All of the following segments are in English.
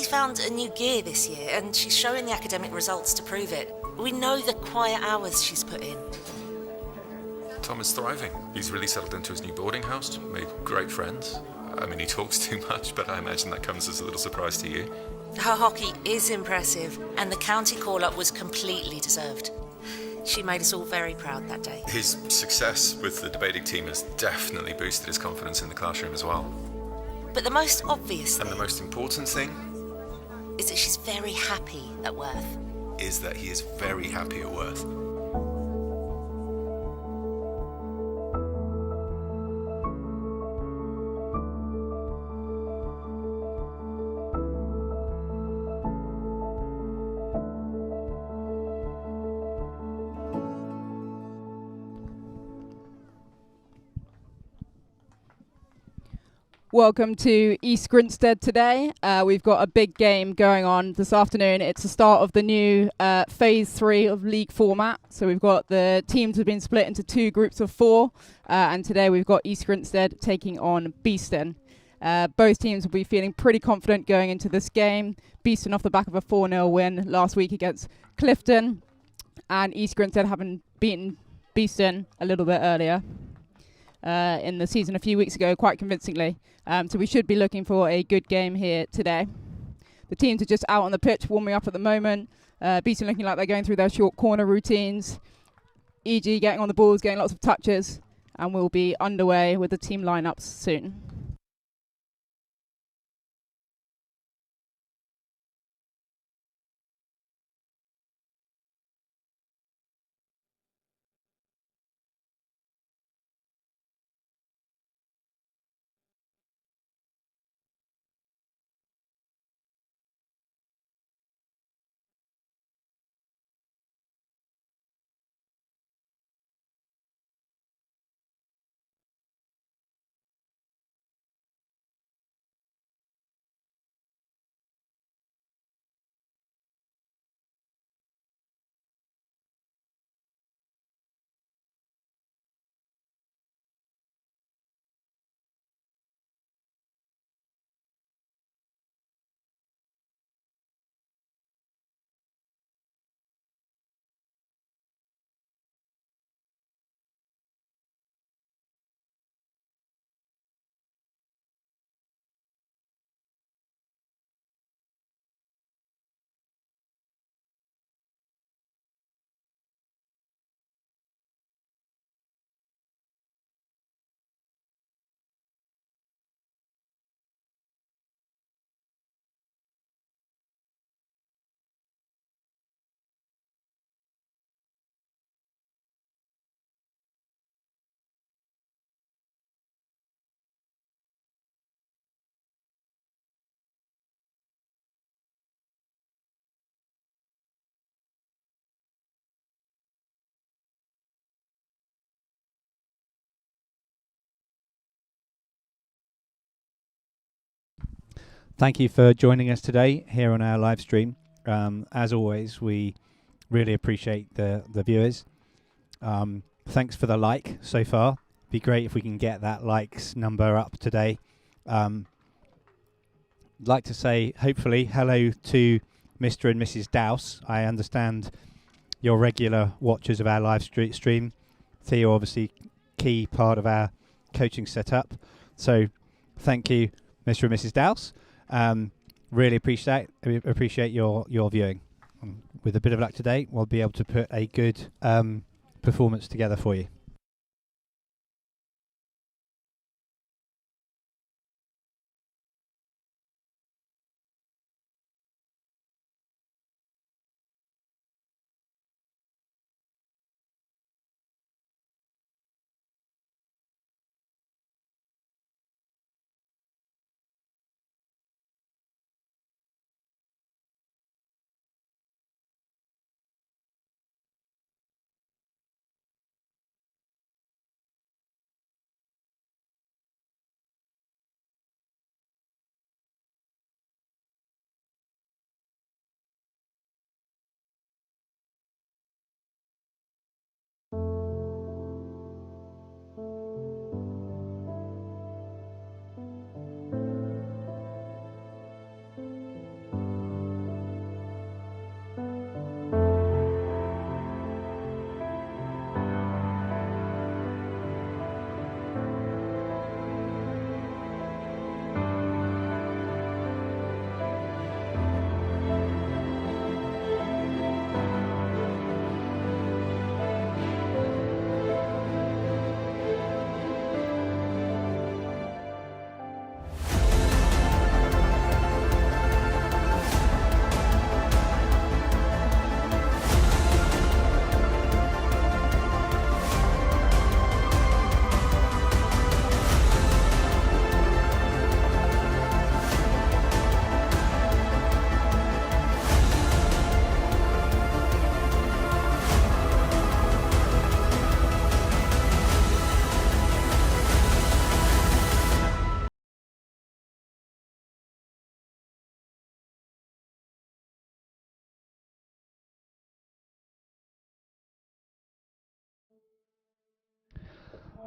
found a new gear this year, and she's showing the academic results to prove it. We know the quiet hours she's put in. Tom is thriving. He's really settled into his new boarding house, made great friends. I mean, he talks too much, but I imagine that comes as a little surprise to you. Her hockey is impressive, and the county call-up was completely deserved. She made us all very proud that day. His success with the debating team has definitely boosted his confidence in the classroom as well. But the most obvious thing... And the most important thing? Is that she's very happy at Worth. Is that he is very happy at Worth. Welcome to East Grinstead today. We've got a big game going on this afternoon. It's the start of the new Phase 3 of League format. So we've got the teams have been split into 2 groups of 4. And today we've got East Grinstead taking on Beeston. Both teams will be feeling pretty confident going into this game. Beeston off the back of a 4-0 win last week against Clifton. And East Grinstead having beaten Beeston a little bit earlier in the season a few weeks ago, quite convincingly. So we should be looking for a good game here today. The teams are just out on the pitch warming up at the moment. Beeston looking like they're going through their short corner routines. EG getting on the balls, getting lots of touches, and we'll be underway with the team lineups soon. Thank you for joining us today here on our live stream. As always, we really appreciate the viewers. Thanks for the like so far. Be great if we can get that likes number up today. I'd like to say, hopefully, hello to Mr. and Mrs. Dowse. I understand you're regular watchers of our live stream. Theo, obviously, key part of our coaching setup. So thank you, Mr. and Mrs. Dowse. Really appreciate your viewing. With a bit of luck today, we'll be able to put a good performance together for you.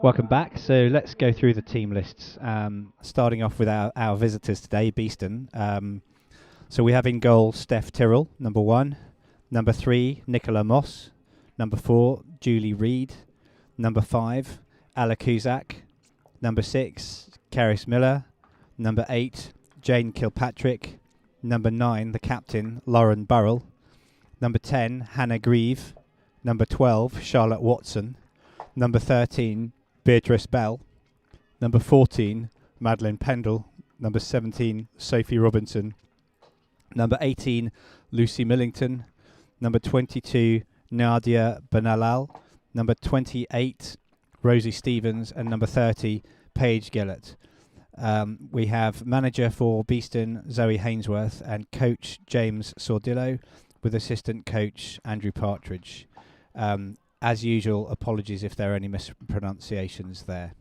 Welcome back. So let's go through the team lists. Starting off with our visitors today, Beeston. So we have in goal Steph Tyrrell, number 1. Number 3, Nicola Moss. Number 4, Julie Reed. Number 5, Ala Cusack. Number 6, Karis Miller. Number 8, Jane Kilpatrick. Number 9, the captain, Lauren Burrell. Number 10, Hannah Grieve. Number 12, Charlotte Watson. Number 13, Beatrice Bell. Number 14, Madeline Pendle. Number 17, Sophie Robinson. Number 18, Lucy Millington. Number 22, Nadia Benalal. Number 28, Rosie Stevens. And number 30, Paige Gillett. We have manager for Beeston, Zoe Hainsworth, and coach James Sordillo, with assistant coach Andrew Partridge. As usual, apologies if there are any mispronunciations there.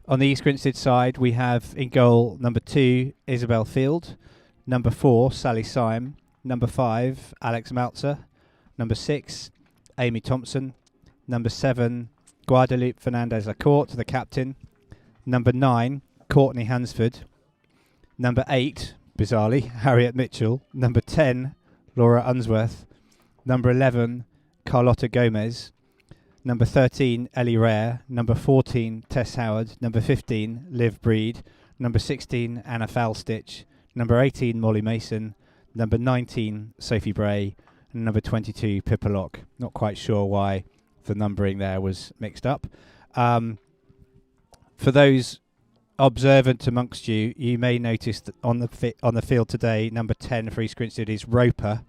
On the East Grinstead side, we have in goal number 2, Isabel Field. Number 4, Sally Syme. Number 5, Alex Maltzer. Number 6, Amy Thompson. Number 7, Guadalupe Fernandez-Lacourte, the captain. Number 9, Courtney Hansford. Number 8, bizarrely, Harriet Mitchell. Number 10, Laura Unsworth. Number 11, Carlotta Gomez. Number 13, Ellie Rare. Number 14, Tess Howard. Number 15, Liv Breed. Number 16, Anna Falstitch. Number 18, Molly Mason. Number 19, Sophie Bray. And number 22, Pippa Locke. Not quite sure why the numbering there was mixed up. For those observant amongst you, you may notice that on the field today, number 10 for East Grinstead is Roper.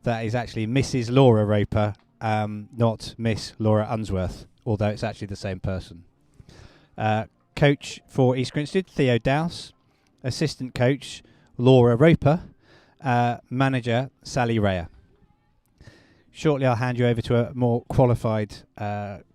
That is actually Mrs. Laura Roper, not Miss Laura Unsworth, although it's actually the same person. Coach for East Grinstead, Theo Dowse. Assistant coach, Laura Roper. Manager, Sally Raya. Shortly, I'll hand you over to a more qualified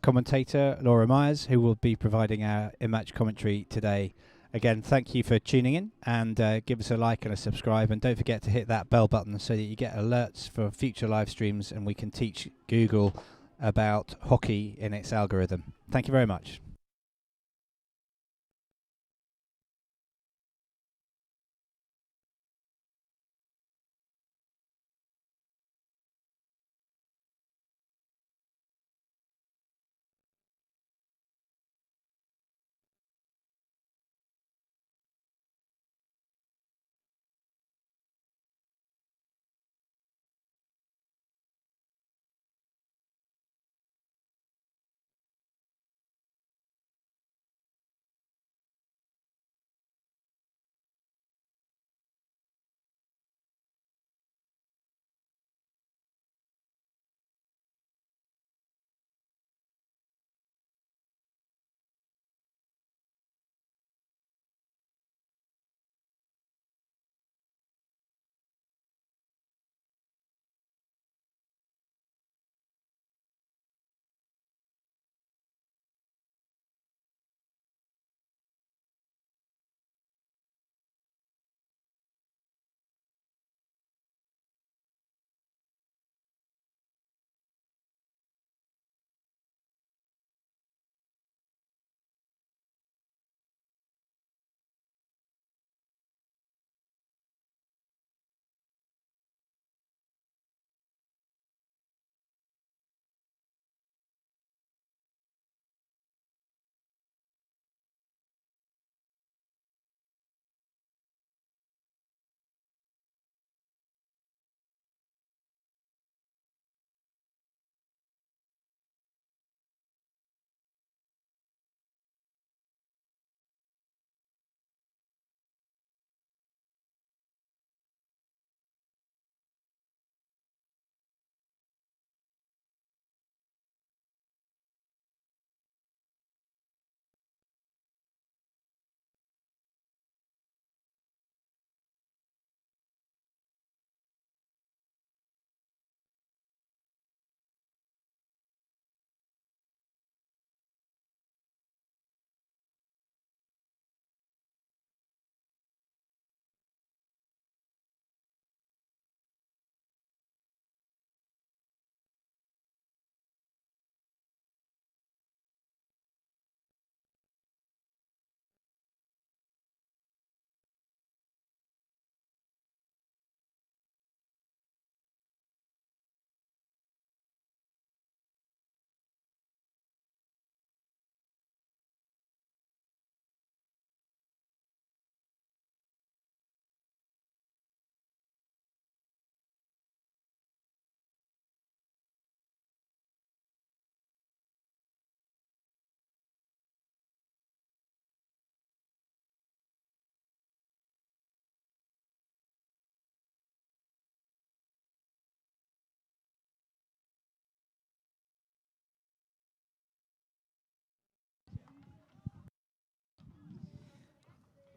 commentator, Laura Myers, who will be providing our in-match commentary today. Again, thank you for tuning in, and give us a like and a subscribe, and don't forget to hit that bell button so that you get alerts for future live streams and we can teach Google about hockey in its algorithm. Thank you very much.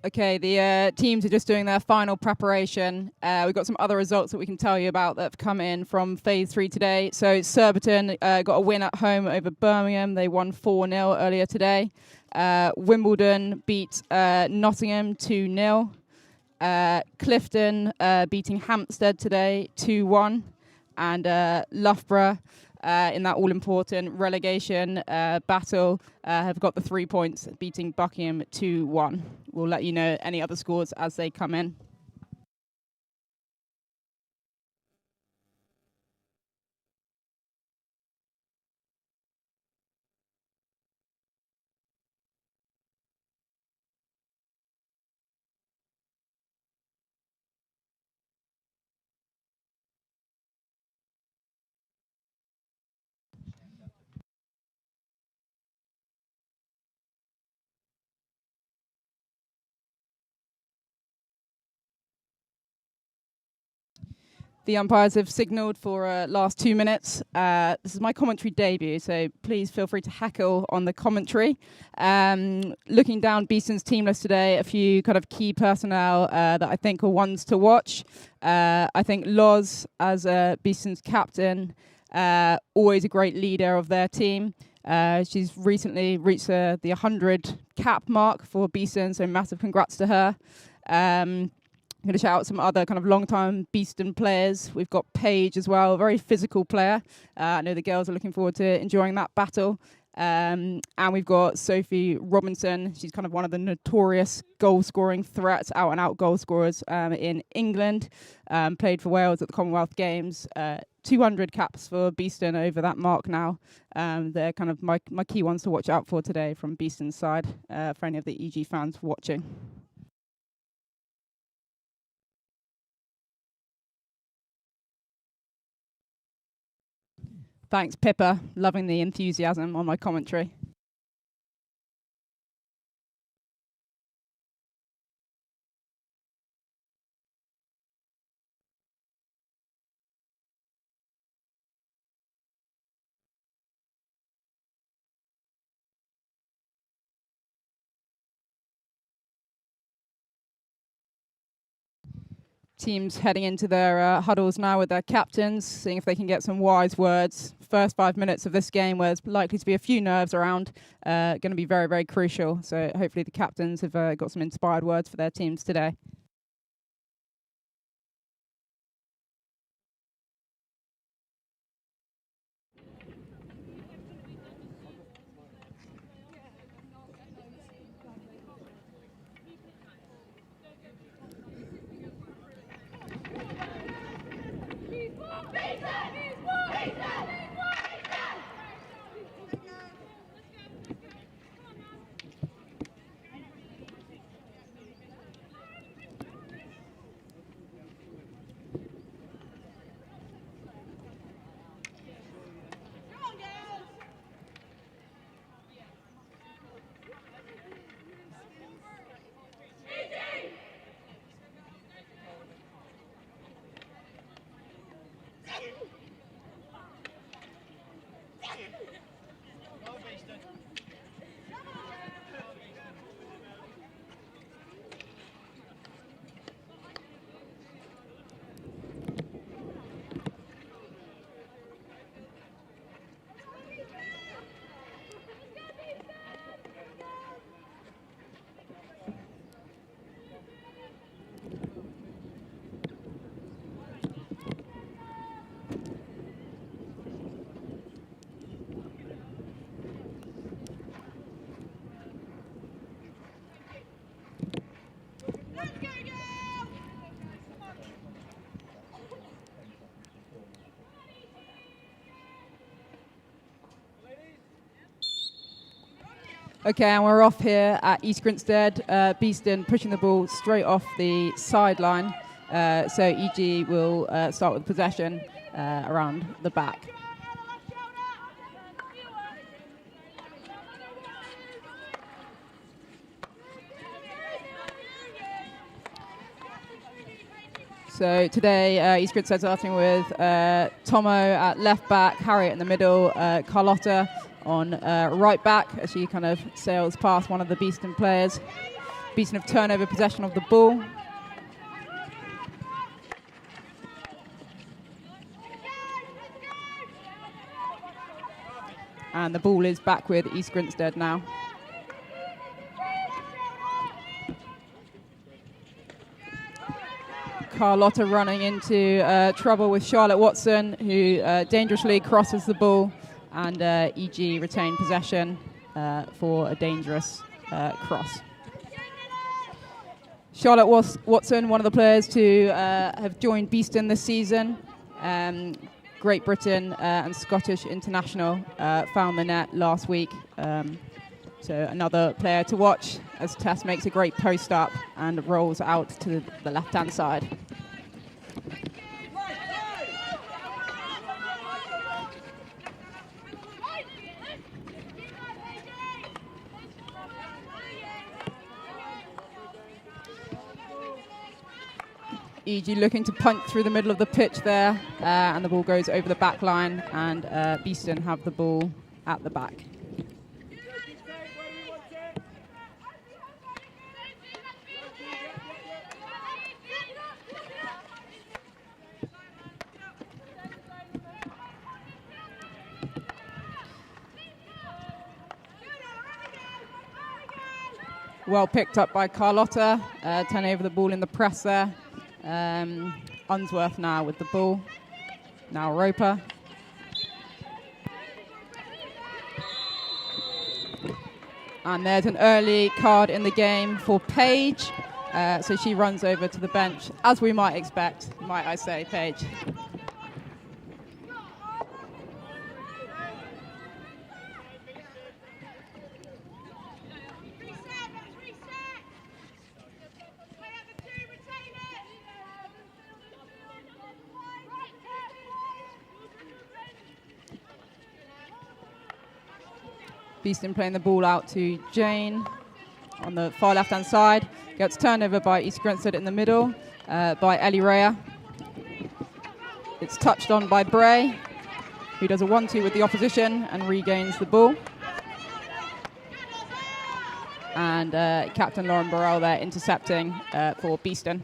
Okay, the teams are just doing their final preparation. We've got some other results that we can tell you about that have come in from Phase 3 today. So Surbiton got a win at home over Birmingham. They won 4-0 earlier today. Wimbledon beat Nottingham 2-0. Clifton beating Hampstead today 2-1. And Loughborough in that all-important relegation battle have got the 3 points, beating Buckingham 2-1. We'll let you know any other scores as they come in. The umpires have signalled for last 2 minutes. This is my commentary debut, so please feel free to heckle on the commentary. Looking down Beeston's team list today, a few kind of key personnel that I think are ones to watch. I think Loz, as Beeston's captain, always a great leader of their team. She's recently reached the 100 cap mark for Beeston, so massive congrats to her. I'm going to shout out some other kind of long-time Beeston players. We've got Paige as well, a very physical player. I know the girls are looking forward to enjoying that battle. And we've got Sophie Robinson. She's kind of one of the notorious goal-scoring threats, out-and-out goal scorers in England. Played for Wales at the Commonwealth Games. 200 caps for Beeston over that mark now. They're kind of my key ones to watch out for today from Beeston's side, for any of the EG fans watching. Thanks, Pippa. Loving the enthusiasm on my commentary. Teams heading into their huddles now with their captains, seeing if they can get some wise words. First 5 minutes of this game, where there's likely to be a few nerves around, going to be very, very crucial. So hopefully the captains have got some inspired words for their teams today. Okay, and we're off here at East Grinstead. Beeston pushing the ball straight off the sideline. So EG will start with possession around the back. So today, East Grinstead starting with Tomo at left back, Harriet in the middle, Carlotta on right back as she kind of sails past one of the Beeston players. Beeston have turnover possession of the ball. And the ball is back with East Grinstead now. Carlotta running into trouble with Charlotte Watson, who dangerously crosses the ball, and EG retain possession for a dangerous cross. Charlotte Watson, one of the players to have joined Beeston this season. Great Britain and Scottish international, found the net last week. So another player to watch as Tess makes a great post up and rolls out to the left-hand side. EG looking to punt through the middle of the pitch there, and the ball goes over the back line, and Beeston have the ball at the back. Well picked up by Carlotta, turn over the ball in the press there. Unsworth now with the ball. Now Roper. And there's an early card in the game for Paige. So she runs over to the bench, as we might expect, might I say, Paige. Beeston playing the ball out to Jane on the far left-hand side. Gets turned over by East Grinstead in the middle by Ellie Rea. It's touched on by Bray, who does a 1-2 with the opposition and regains the ball. And Captain Lauren Burrell there intercepting for Beeston.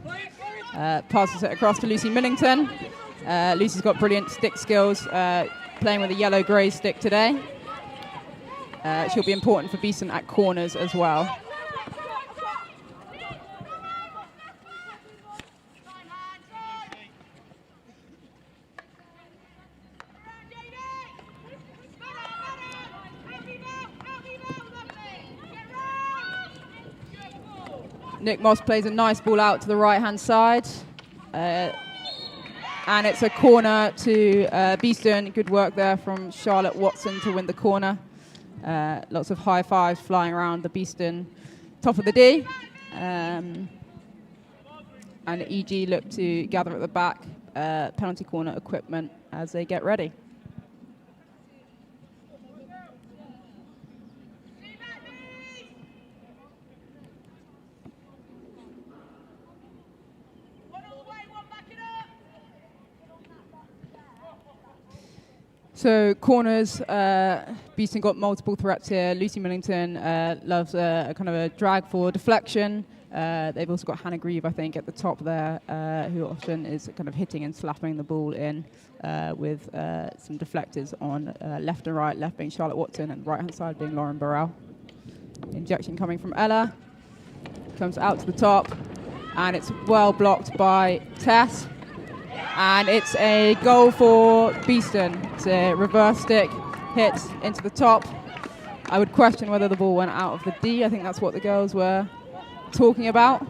Passes it across to Lucy Millington. Lucy's got brilliant stick skills, playing with a yellow-grey stick today. She'll be important for Beeston at corners as well. Nick Moss plays a nice ball out to the right-hand side. And it's a corner to Beeston. Good work there from Charlotte Watson to win the corner. Lots of high fives flying around the Beeston top of the D. And EG look to gather at the back, penalty corner equipment as they get ready. So corners, Beeston got multiple threats here. Lucy Millington loves a kind of a drag for deflection. They've also got Hannah Grieve, I think, at the top there, who often is kind of hitting and slapping the ball in with some deflectors on left and right, left being Charlotte Watson and right-hand side being Lauren Burrell. Injection coming from Ella. Comes out to the top, and it's well blocked by Tess. And it's a goal for Beeston. It's a reverse stick hit into the top. I would question whether the ball went out of the D. I think that's what the girls were talking about.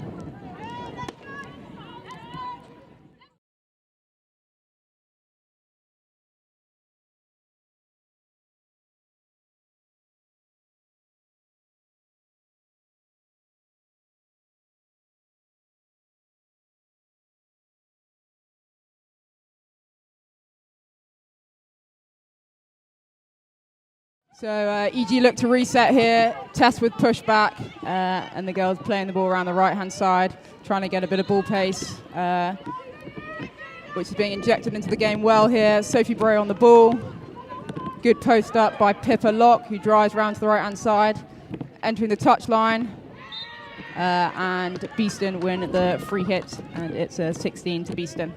So EG look to reset here, Tess with pushback, and the girls playing the ball around the right-hand side, trying to get a bit of ball pace, which is being injected into the game well here. Sophie Bray on the ball. Good post up by Pippa Locke, who drives round to the right-hand side, entering the touchline. and Beeston win the free hit, and it's a 16 to Beeston.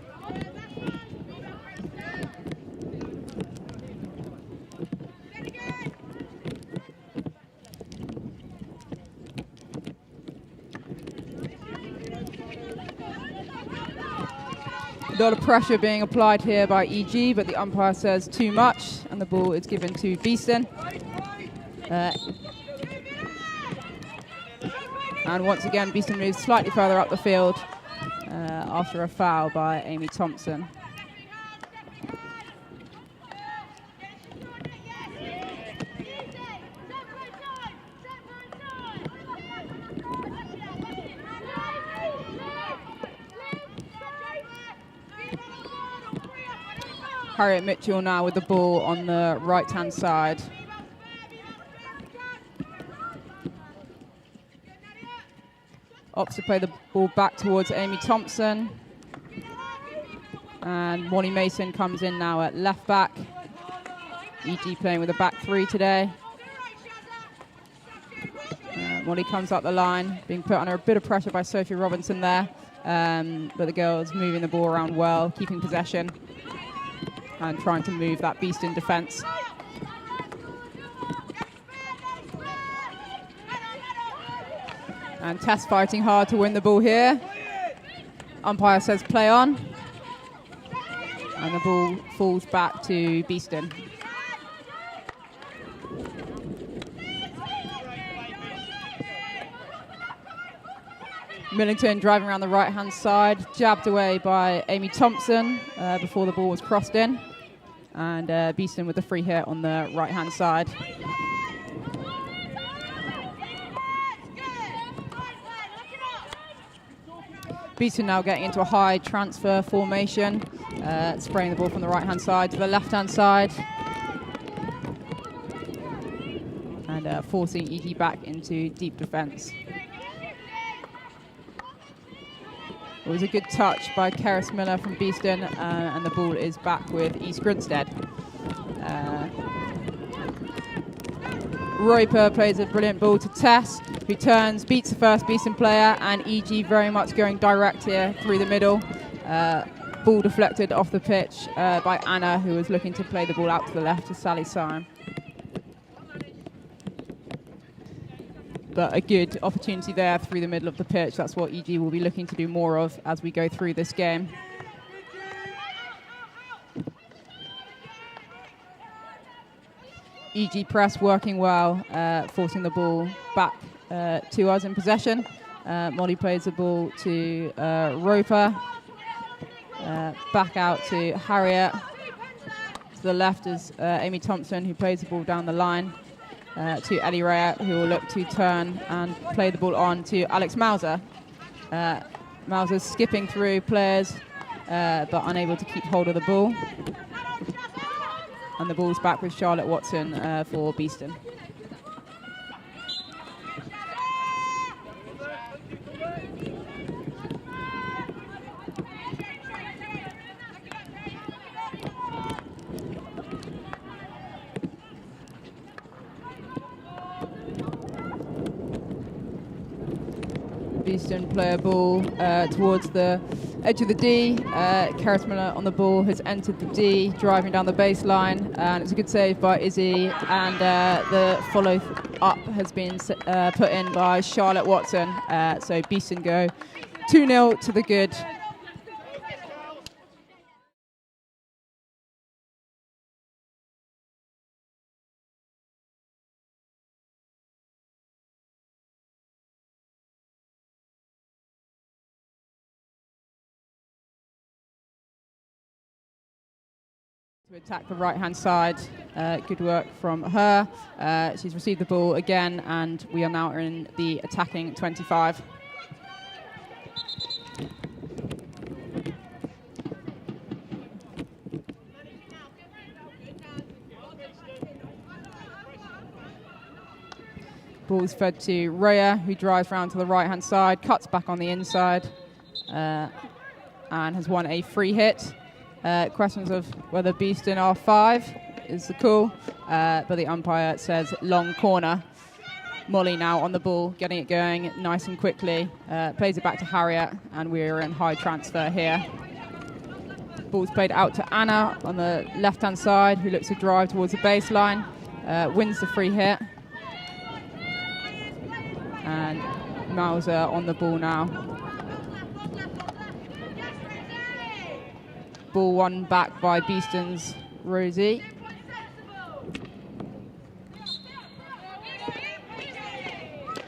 A lot of pressure being applied here by EG, but the umpire says too much, and the ball is given to Beeston. And once again, Beeston moves slightly further up the field after a foul by Amy Thompson. Harriet Mitchell now with the ball on the right-hand side. Opts to play the ball back towards Amy Thompson. And Molly Mason comes in now at left back. EG playing with a back three today. Molly comes up the line, being put under a bit of pressure by Sophie Robinson there. But the girls moving the ball around well, keeping possession, and trying to move that Beeston defence. And Tess fighting hard to win the ball here. Umpire says play on. And the ball falls back to Beeston. Millington driving around the right-hand side, jabbed away by Amy Thompson before the ball was crossed in. And Beeston with the free hit on the right-hand side. Beeston now getting into a high transfer formation, spraying the ball from the right-hand side to the left-hand side. And forcing EG back into deep defence. It was a good touch by Keris Miller from Beeston, and the ball is back with East Grinstead. Roper plays a brilliant ball to Tess, who turns, beats the first Beeston player, and EG very much going direct here through the middle. Ball deflected off the pitch by Anna, who was looking to play the ball out to the left to Sally Syme. But a good opportunity there through the middle of the pitch. That's what EG will be looking to do more of as we go through this game. EG press working well, forcing the ball back to us in possession. Molly plays the ball to Roper. Back out to Harriet. To the left is Amy Thompson, who plays the ball down the line. To Ellie Rea, who will look to turn and play the ball on to Alex Mauser. Mauser's skipping through players, but unable to keep hold of the ball. And the ball's back with Charlotte Watson for Beeston. Beeston play a ball towards the edge of the D. Keris Miller on the ball has entered the D, driving down the baseline, and it's a good save by Izzy, and the follow-up has been put in by Charlotte Watson. So Beeston go 2-0 to the good. To attack the right-hand side. Good work from her. She's received the ball again, and we are now in the attacking 25. Ball's fed to Rhea, who drives round to the right-hand side, cuts back on the inside, and has won a free hit. Questions of whether Beeston are 5 is the call, but the umpire says long corner. Molly now on the ball, getting it going nice and quickly. Plays it back to Harriet, and we're in high transfer here. Ball's played out to Anna on the left-hand side, who looks to drive towards the baseline. Wins the free hit. And Mauser on the ball now. Ball won back by Beeston's Rosie.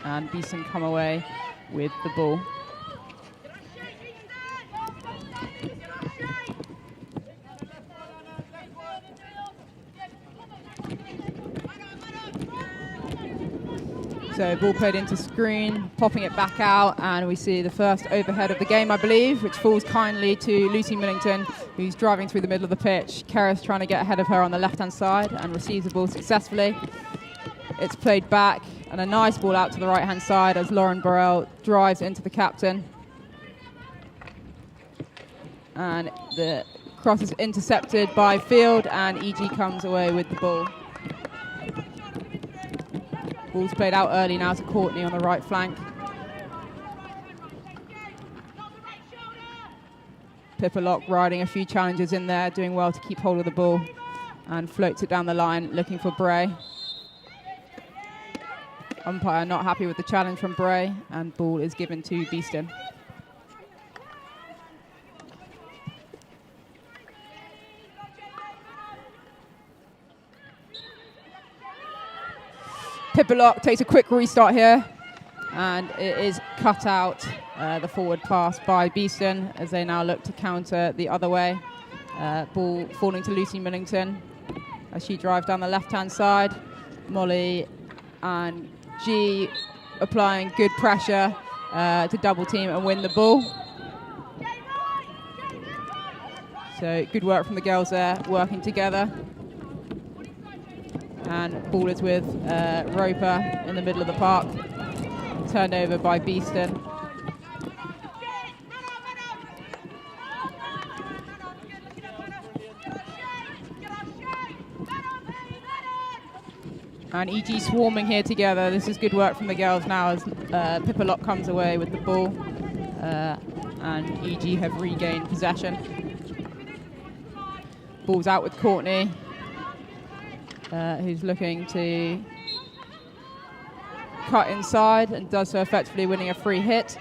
And Beeston come away with the ball. So ball played into screen, popping it back out, and we see the first overhead of the game, I believe, which falls kindly to Lucy Millington, who's driving through the middle of the pitch. Keris trying to get ahead of her on the left-hand side and receives the ball successfully. It's played back, and a nice ball out to the right-hand side as Lauren Burrell drives into the captain. And the cross is intercepted by Field, and EG comes away with the ball. Ball's played out early now to Courtney on the right flank. Pippa Locke riding a few challenges in there, doing well to keep hold of the ball, and floats it down the line, looking for Bray. Umpire not happy with the challenge from Bray, and ball is given to Beeston. Pippa Locke takes a quick restart here, and it is cut out, the forward pass by Beeston, as they now look to counter the other way. Ball falling to Lucy Millington as she drives down the left-hand side. Molly and G applying good pressure to double team and win the ball. So good work from the girls there, working together. And ball is with Roper in the middle of the park. Turned over by Beeston. And EG swarming here together. This is good work from the girls now as Pippa Locke comes away with the ball. And EG have regained possession. Ball's out with Courtney, who's looking to cut inside and does so effectively, winning a free hit.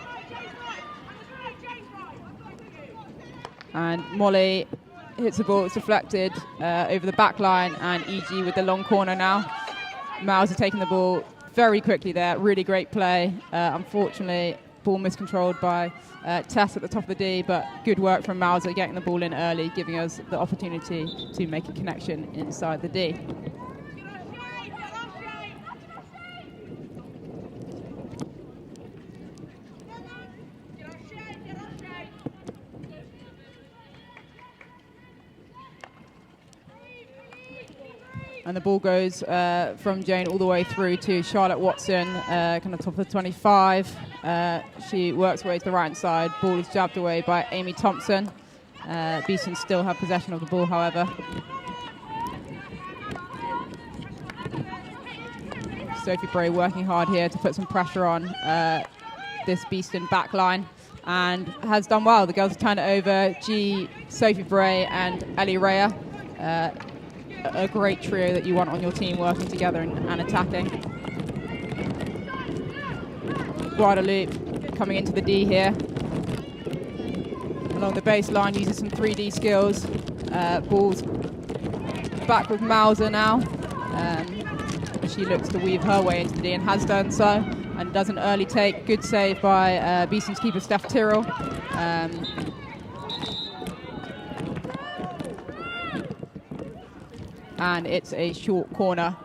And Molly hits the ball, it's deflected over the back line, and EG with the long corner now. Mauser taking the ball very quickly there, really great play. Unfortunately, ball miscontrolled by Tess at the top of the D, but good work from Mauser getting the ball in early, giving us the opportunity to make a connection inside the D. And the ball goes from Jane all the way through to Charlotte Watson, kind of top of the 25. She works her way to the right-hand side. Ball is jabbed away by Amy Thompson. Beeston still have possession of the ball, however. Sophie Bray working hard here to put some pressure on this Beeston back line, and has done well. The girls have turned it over. Sophie Bray and Ellie Rea. A great trio that you want on your team working together and attacking. Guadalupe coming into the D here. Along the baseline, uses some 3D skills. Ball's back with Mauser now. She looks to weave her way into the D and has done so. And does an early take. Good save by Beeston's keeper, Steph Tyrrell. And it's a short corner.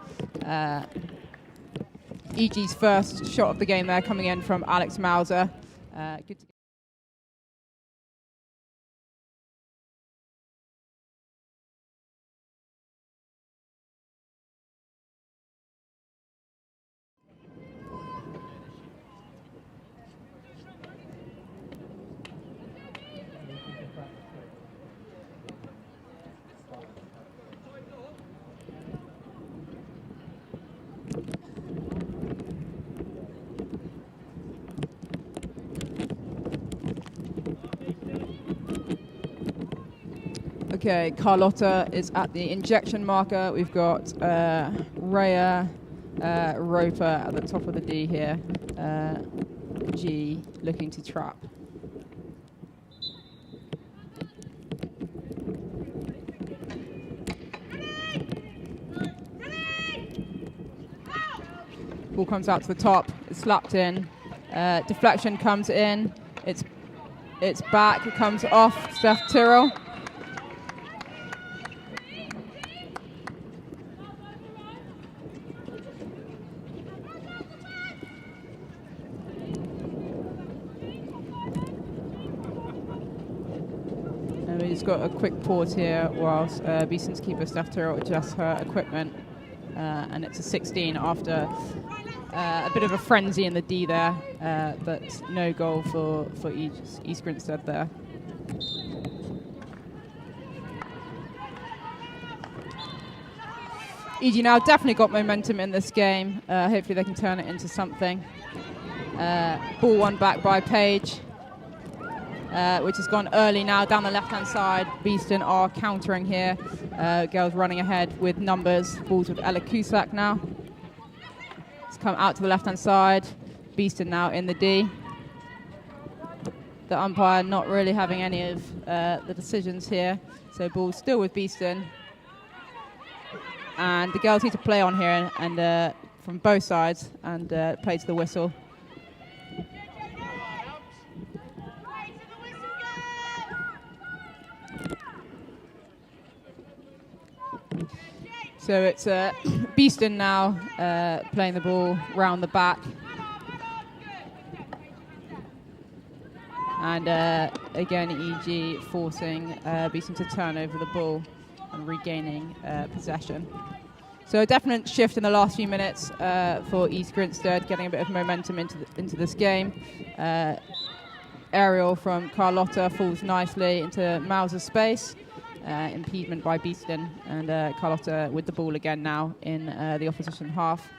EG's first shot of the game there, coming in from Alex Mauser. Good to Okay, Carlotta is at the injection marker. We've got Rhea, Roper at the top of the D here. G looking to trap. Ball comes out to the top. It's slapped in. Deflection comes in. It's back. It comes off. Steph Tyrrell. And we've just got a quick pause here whilst Beeston's keeper Steph Tyrrell adjusts her equipment. And it's a 16 after a bit of a frenzy in the D there, but no goal for East Grinstead there. EG now definitely got momentum in this game. Hopefully they can turn it into something. Ball won back by Page, which has gone early now down the left-hand side. Beeston are countering here. Girls running ahead with numbers. Balls with Ella Cusack now. It's come out to the left-hand side. Beeston now in the D. The umpire not really having any of the decisions here. So ball still with Beeston. And the girls need to play on here and from both sides and play to the whistle. So it's Beeston now playing the ball round the back. And again, EG forcing Beeston to turn over the ball and regaining possession. So a definite shift in the last few minutes for East Grinstead, getting a bit of momentum into this game. Aerial from Carlotta falls nicely into Mauser's space. Impediment by Beeston, and Carlotta with the ball again now in the opposition half.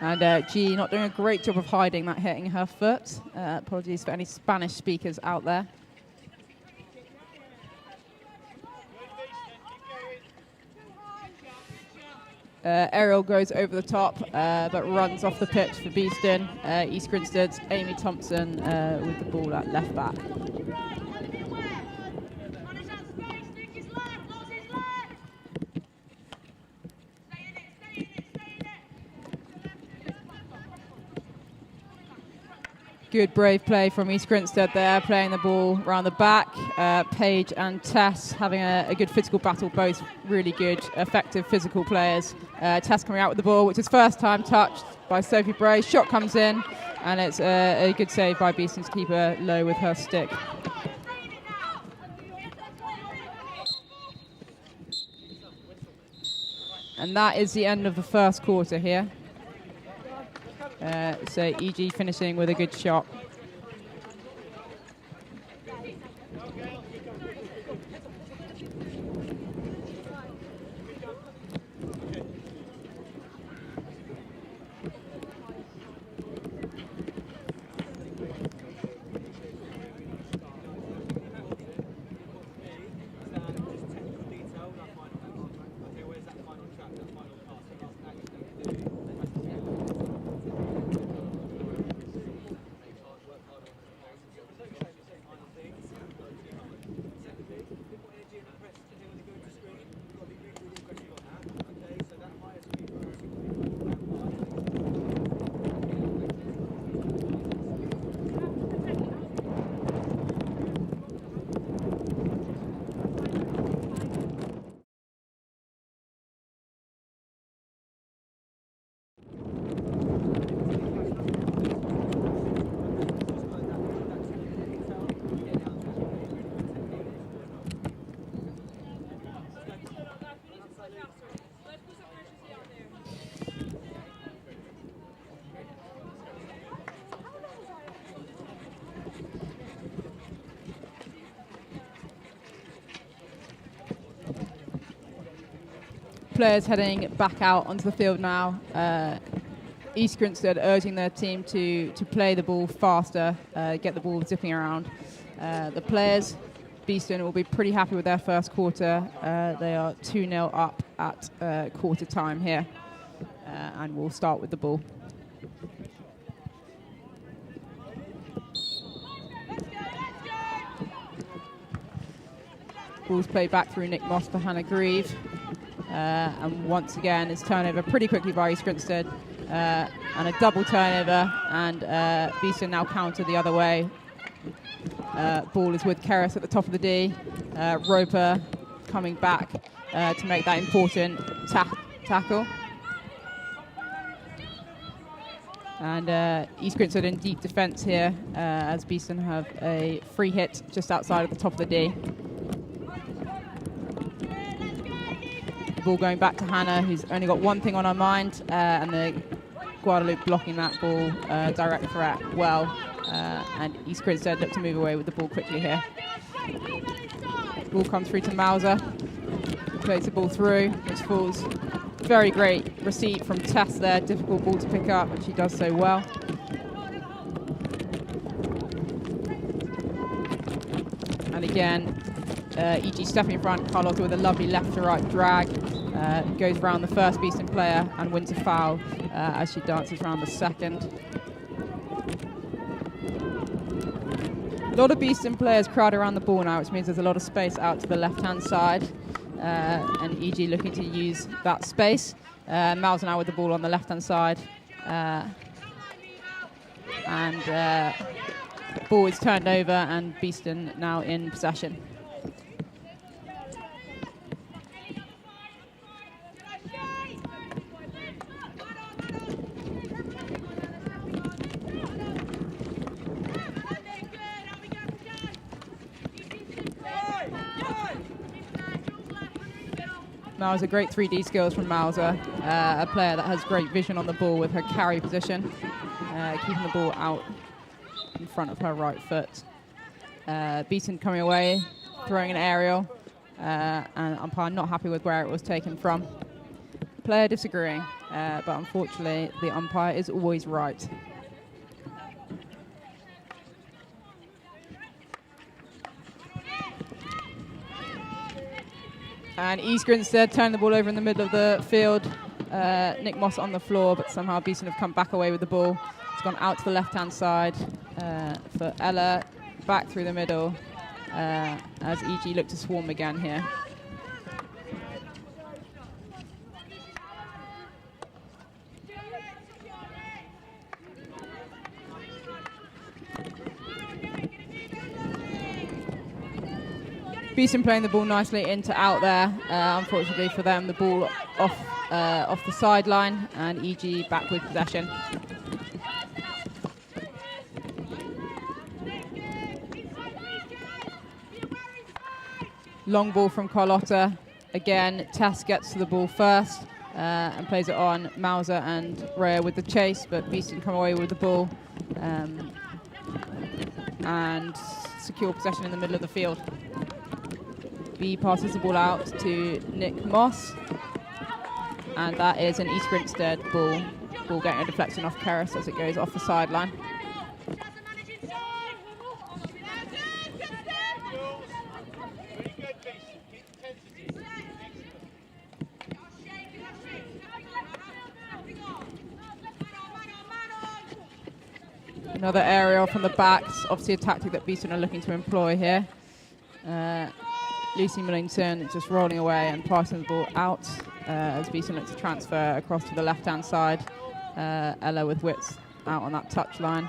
And G not doing a great job of hiding that hitting her foot. Apologies for any Spanish speakers out there. Ariel goes over the top, but runs off the pitch for Beeston. East Grinstead's Amy Thompson with the ball at left back. Good brave play from East Grinstead there, playing the ball around the back. Paige and Tess having a good physical battle, both really good, effective physical players. Tess coming out with the ball, which is first time touched by Sophie Bray. Shot comes in, and it's a good save by Beeston's keeper, low with her stick. And that is the end of the first quarter here. So EG finishing with a good shot. Players heading back out onto the field now. East Grinstead urging their team to play the ball faster, get the ball zipping around. The players, Beeston, will be pretty happy with their first quarter. They are 2-0 up at quarter time here, and we'll start with the ball. Ball's played back through Nick Moss to Hannah Grieve. And once again, it's turnover pretty quickly by East Grinstead. And a double turnover, and Beeston now counter the other way. Ball is with Keris at the top of the D. Roper coming back to make that important tackle. And East Grinstead in deep defence here, as Beeston have a free hit just outside of the top of the D. Ball going back to Hannah, who's only got one thing on her mind, and the Guadalupe blocking that ball, direct threat well, and East Grinstead look to move away with the ball quickly here. Ball comes through to Mauser, plays the ball through, which falls. Very great receipt from Tess there, difficult ball to pick up, and she does so well. And again, E.G. stepping in front, Carlotta with a lovely left to right drag, goes around the first Beeston player and wins a foul as she dances around the second. A lot of Beeston players crowd around the ball now, which means there's a lot of space out to the left-hand side, and E.G. looking to use that space. Mal's now with the ball on the left-hand side, and ball is turned over, and Beeston now in possession. Mauser, great 3D skills from Mauser, a player that has great vision on the ball with her carry position, keeping the ball out in front of her right foot. Beeston coming away, throwing an aerial, and umpire not happy with where it was taken from. Player disagreeing, but unfortunately the umpire is always right. And East Grinstead turned the ball over in the middle of the field. Nick Moss on the floor, but somehow Beeston have come back away with the ball. It's gone out to the left-hand side for Ella, back through the middle, as E.G. look to swarm again here. Beeston playing the ball nicely into out there. Unfortunately for them, the ball off the sideline, and E.G. back with possession. Long ball from Carlotta. Again, Tess gets to the ball first and plays it on. Mauser and Rhea with the chase, but Beeston come away with the ball and secure possession in the middle of the field. B passes the ball out to Nick Moss, and that is an East Grinstead ball. Ball getting a deflection off Keris as it goes off the sideline. Another aerial from the back, obviously a tactic that Beeston are looking to employ here. Lucy Millington just rolling away and passing the ball out as Beeston looks to transfer across to the left-hand side. Ella with width out on that touchline.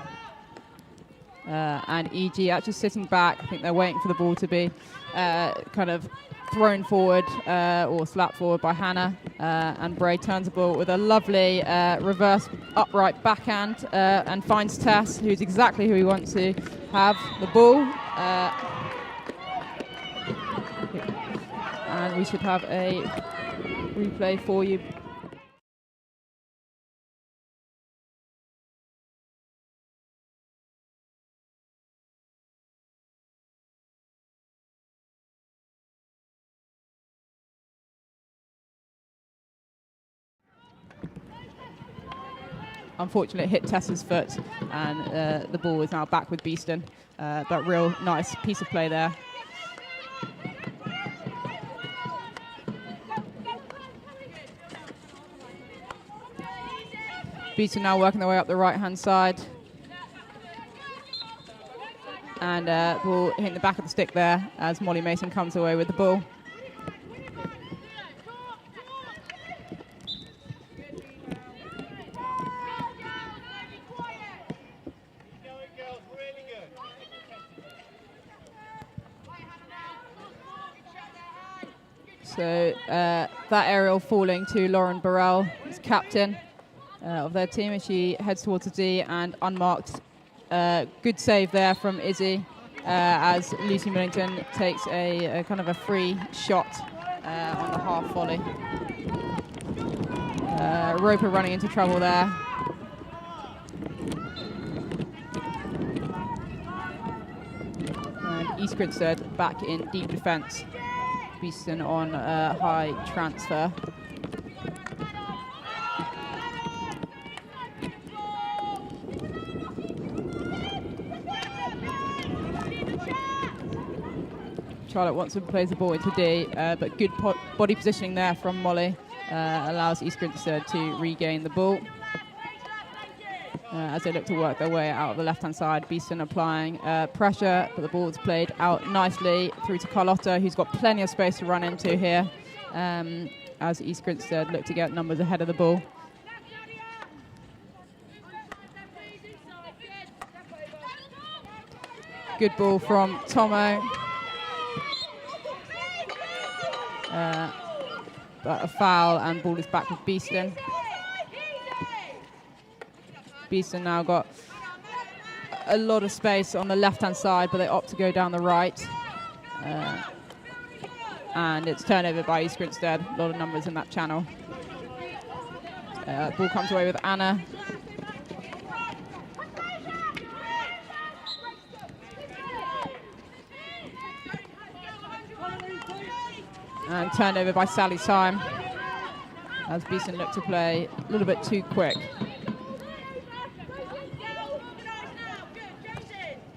And E.G. actually sitting back. I think they're waiting for the ball to be kind of thrown forward or slapped forward by Hannah. And Bray turns the ball with a lovely reverse upright backhand and finds Tess, who's exactly who he wants to have the ball. And we should have a replay for you. unfortunately hit Tessa's foot, and the ball is now back with Beeston. But real nice piece of play there. Beeston now working their way up the right-hand side. And ball hitting the back of the stick there as Molly Mason comes away with the ball. So that aerial falling to Lauren Burrell, as captain of their team, as she heads towards the D and unmarked. Good save there from Izzy as Lucy Millington takes a kind of a free shot on the half volley. Roper running into trouble there. And East Grinstead back in deep defence. Beeston on high transfer. Charlotte Watson plays the ball into D, but good body positioning there from Molly allows East Grinstead to regain the ball. As they look to work their way out of the left-hand side, Beeston applying pressure, but the ball's played out nicely through to Carlotta, who's got plenty of space to run into here, as East Grinstead look to get numbers ahead of the ball. Good ball from Tomo. But a foul, and ball is back with Beeston. Beeston now got a lot of space on the left-hand side, but they opt to go down the right. And it's turnover by East Grinstead. A lot of numbers in that channel. Ball comes away with Anna. And turnover by Sally Syme, as Beeston look to play a little bit too quick.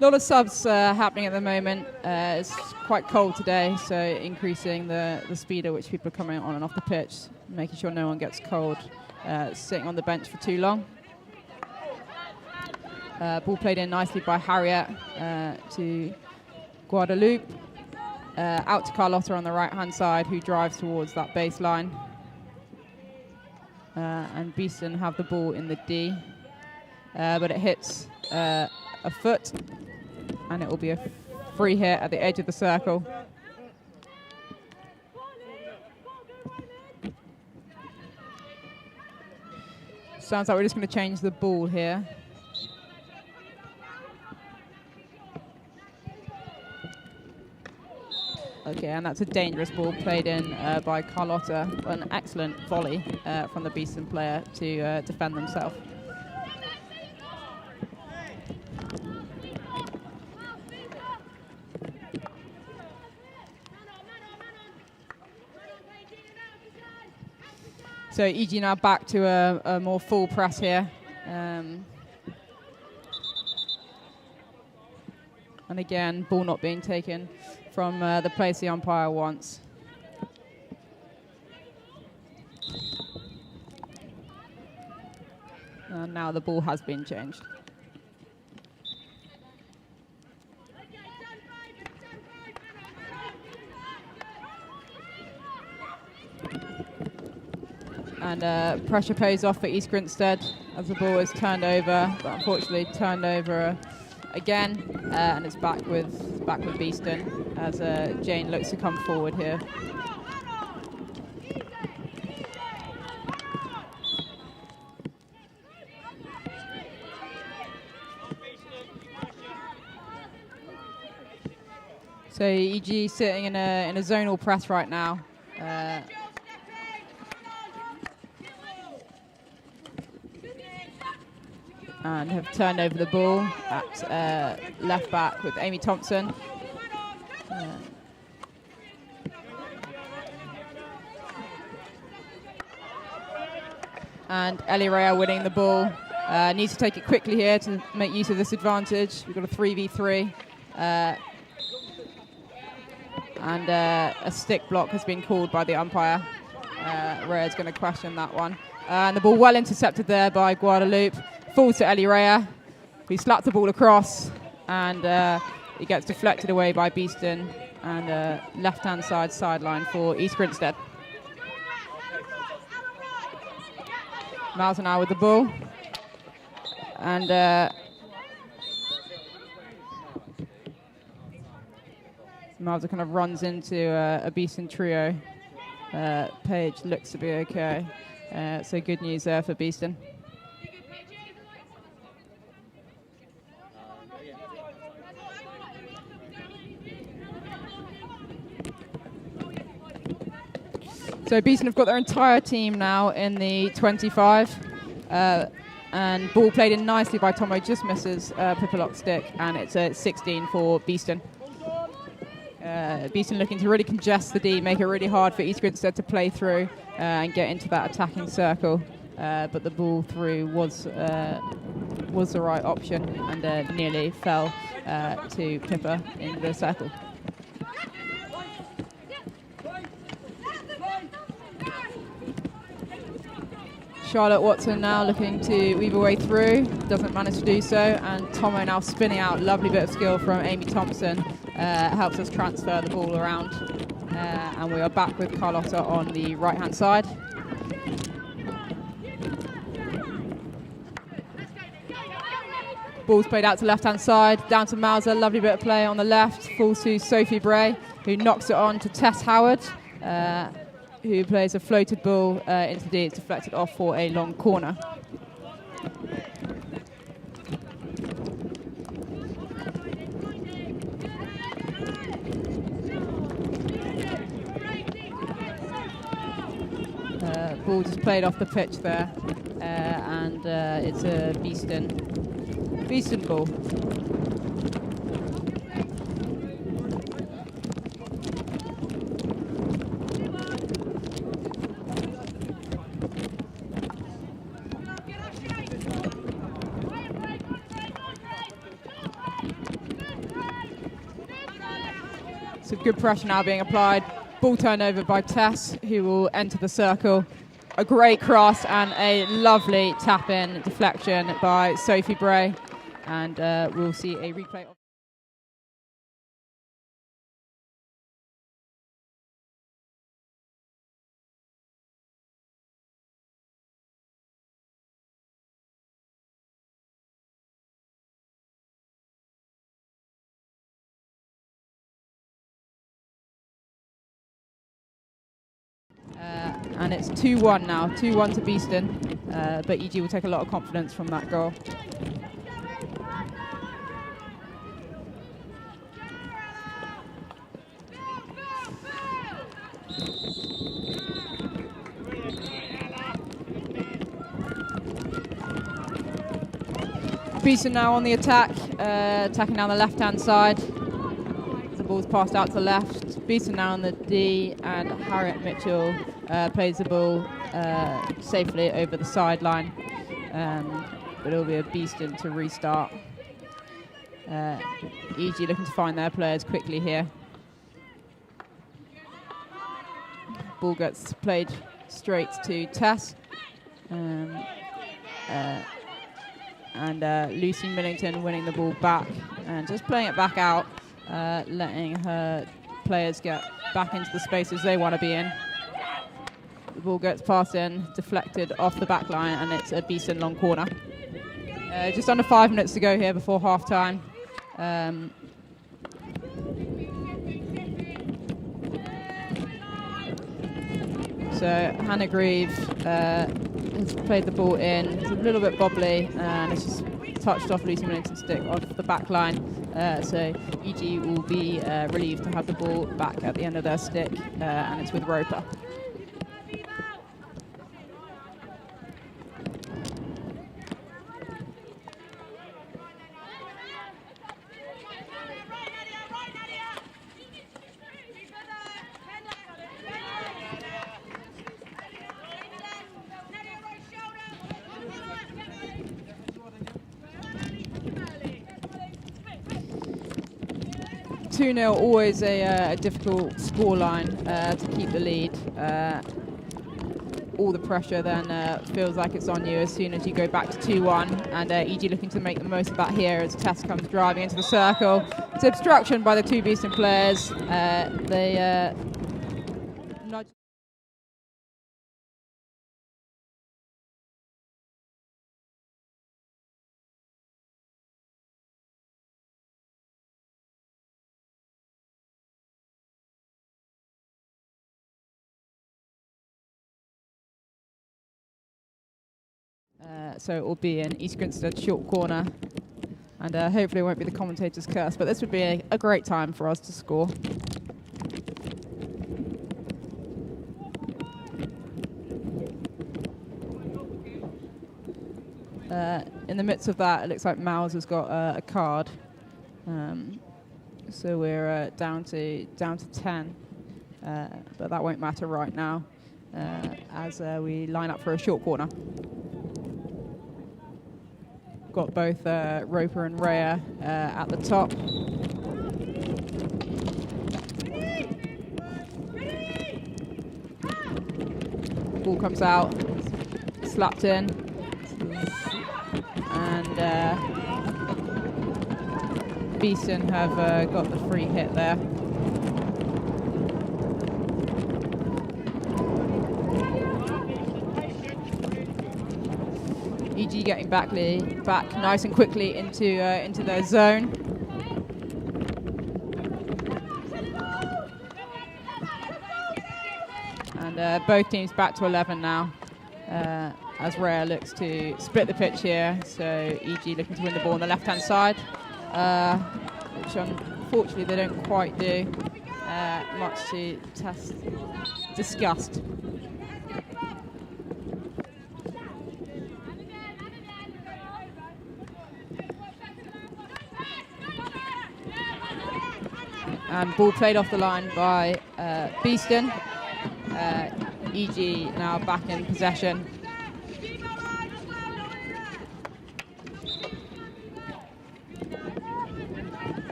A lot of subs happening at the moment. It's quite cold today, so increasing the speed at which people are coming on and off the pitch, making sure no one gets cold, sitting on the bench for too long. Ball played in nicely by Harriet to Guadalupe. Out to Carlotta on the right-hand side, who drives towards that baseline. And Beeston have the ball in the D. But it hits a foot, and it will be a free hit at the edge of the circle. Sounds like we're just going to change the ball here. Okay, and that's a dangerous ball played in by Carlotta. An excellent volley from the Beeston player to defend themselves. So EG now back to a more full press here. And again, ball not being taken from the place the umpire wants. And now the ball has been changed. And pressure pays off for East Grinstead as the ball is turned over, but unfortunately turned over again, and it's back with Beeston as Jane looks to come forward here. So EG sitting in a zonal press right now. And have turned over the ball at left back with Amy Thompson. And Ellie Rea winning the ball Needs to take it quickly here to make use of this advantage. We've got a 3v3. And a stick block has been called by the umpire. Rea's going to question that one. And the ball well intercepted there by Guadalupe. Falls to Ellie Rea, who slapped the ball across. And it gets deflected away by Beeston. And left-hand side sideline for East Grinstead. Mauser now with the ball. And Mauser kind of runs into a Beeston trio. Page looks to be okay. So good news there for Beeston. So Beeston have got their entire team now in the 25. And ball played in nicely by Tomo, just misses Pipalock's stick, and it's a 16 for Beeston. Beeston looking to really congest the D, make it really hard for East Grinstead to play through and get into that attacking circle. But the ball through was the right option and nearly fell to Pippa in the circle. Charlotte Watson now looking to weave her way through, doesn't manage to do so, and Tomo now spinning out. Lovely bit of skill from Amy Thompson, helps us transfer the ball around, and we are back with Carlotta on the right hand side. Ball's played out to left hand side, down to Mauser, lovely bit of play on the left, falls to Sophie Bray, who knocks it on to Tess Howard, who plays a floated ball into the D. It's deflected off for a long corner. Ball just played off the pitch there, and it's a Beeston ball. So good pressure now being applied. Ball turnover by Tess, who will enter the circle. A great cross and a lovely tap-in deflection by Sophie Bray. And we'll see a replay of and it's 2-1 now, 2-1 to Beeston, but EG will take a lot of confidence from that goal. Beeston now on the attack, attacking down the left-hand side. The ball's passed out to the left. Beeston now on the D, and Harriet Mitchell plays the ball safely over the sideline. But it'll be a Beeston to restart. EG looking to find their players quickly here. Ball gets played straight to Tess. And Lucy Millington winning the ball back and just playing it back out, letting her players get back into the spaces they want to be in. The ball gets passed in, deflected off the back line, and it's a Beeston long corner. Just under 5 minutes to go here before half time. So Hannah Grieve has played the ball in. It's a little bit bobbly, and it's just touched off Lucy Millington's stick off the back line. So EG will be relieved to have the ball back at the end of their stick, and it's with Roper. 2-0, always a difficult scoreline to keep the lead. All the pressure then feels like it's on you as soon as you go back to 2-1, and EG looking to make the most of that here as Tess comes driving into the circle. It's obstruction by the two Beeston players. They nudge. So it will be an East Grinstead short corner, and hopefully it won't be the commentator's curse, but this would be a great time for us to score. In the midst of that, it looks like Mouse has got a card, so we're down to 10, but that won't matter right now as we line up for a short corner. Got both Roper and Rhea at the top. Ball comes out, slapped in, and Beeston have got the free hit there. EG getting back nice and quickly into their zone. And both teams back to 11 now, as Rhea looks to split the pitch here. So EG looking to win the ball on the left-hand side, which unfortunately they don't quite do, much to Tess' disgust. And ball played off the line by Beeston. EG now back in possession.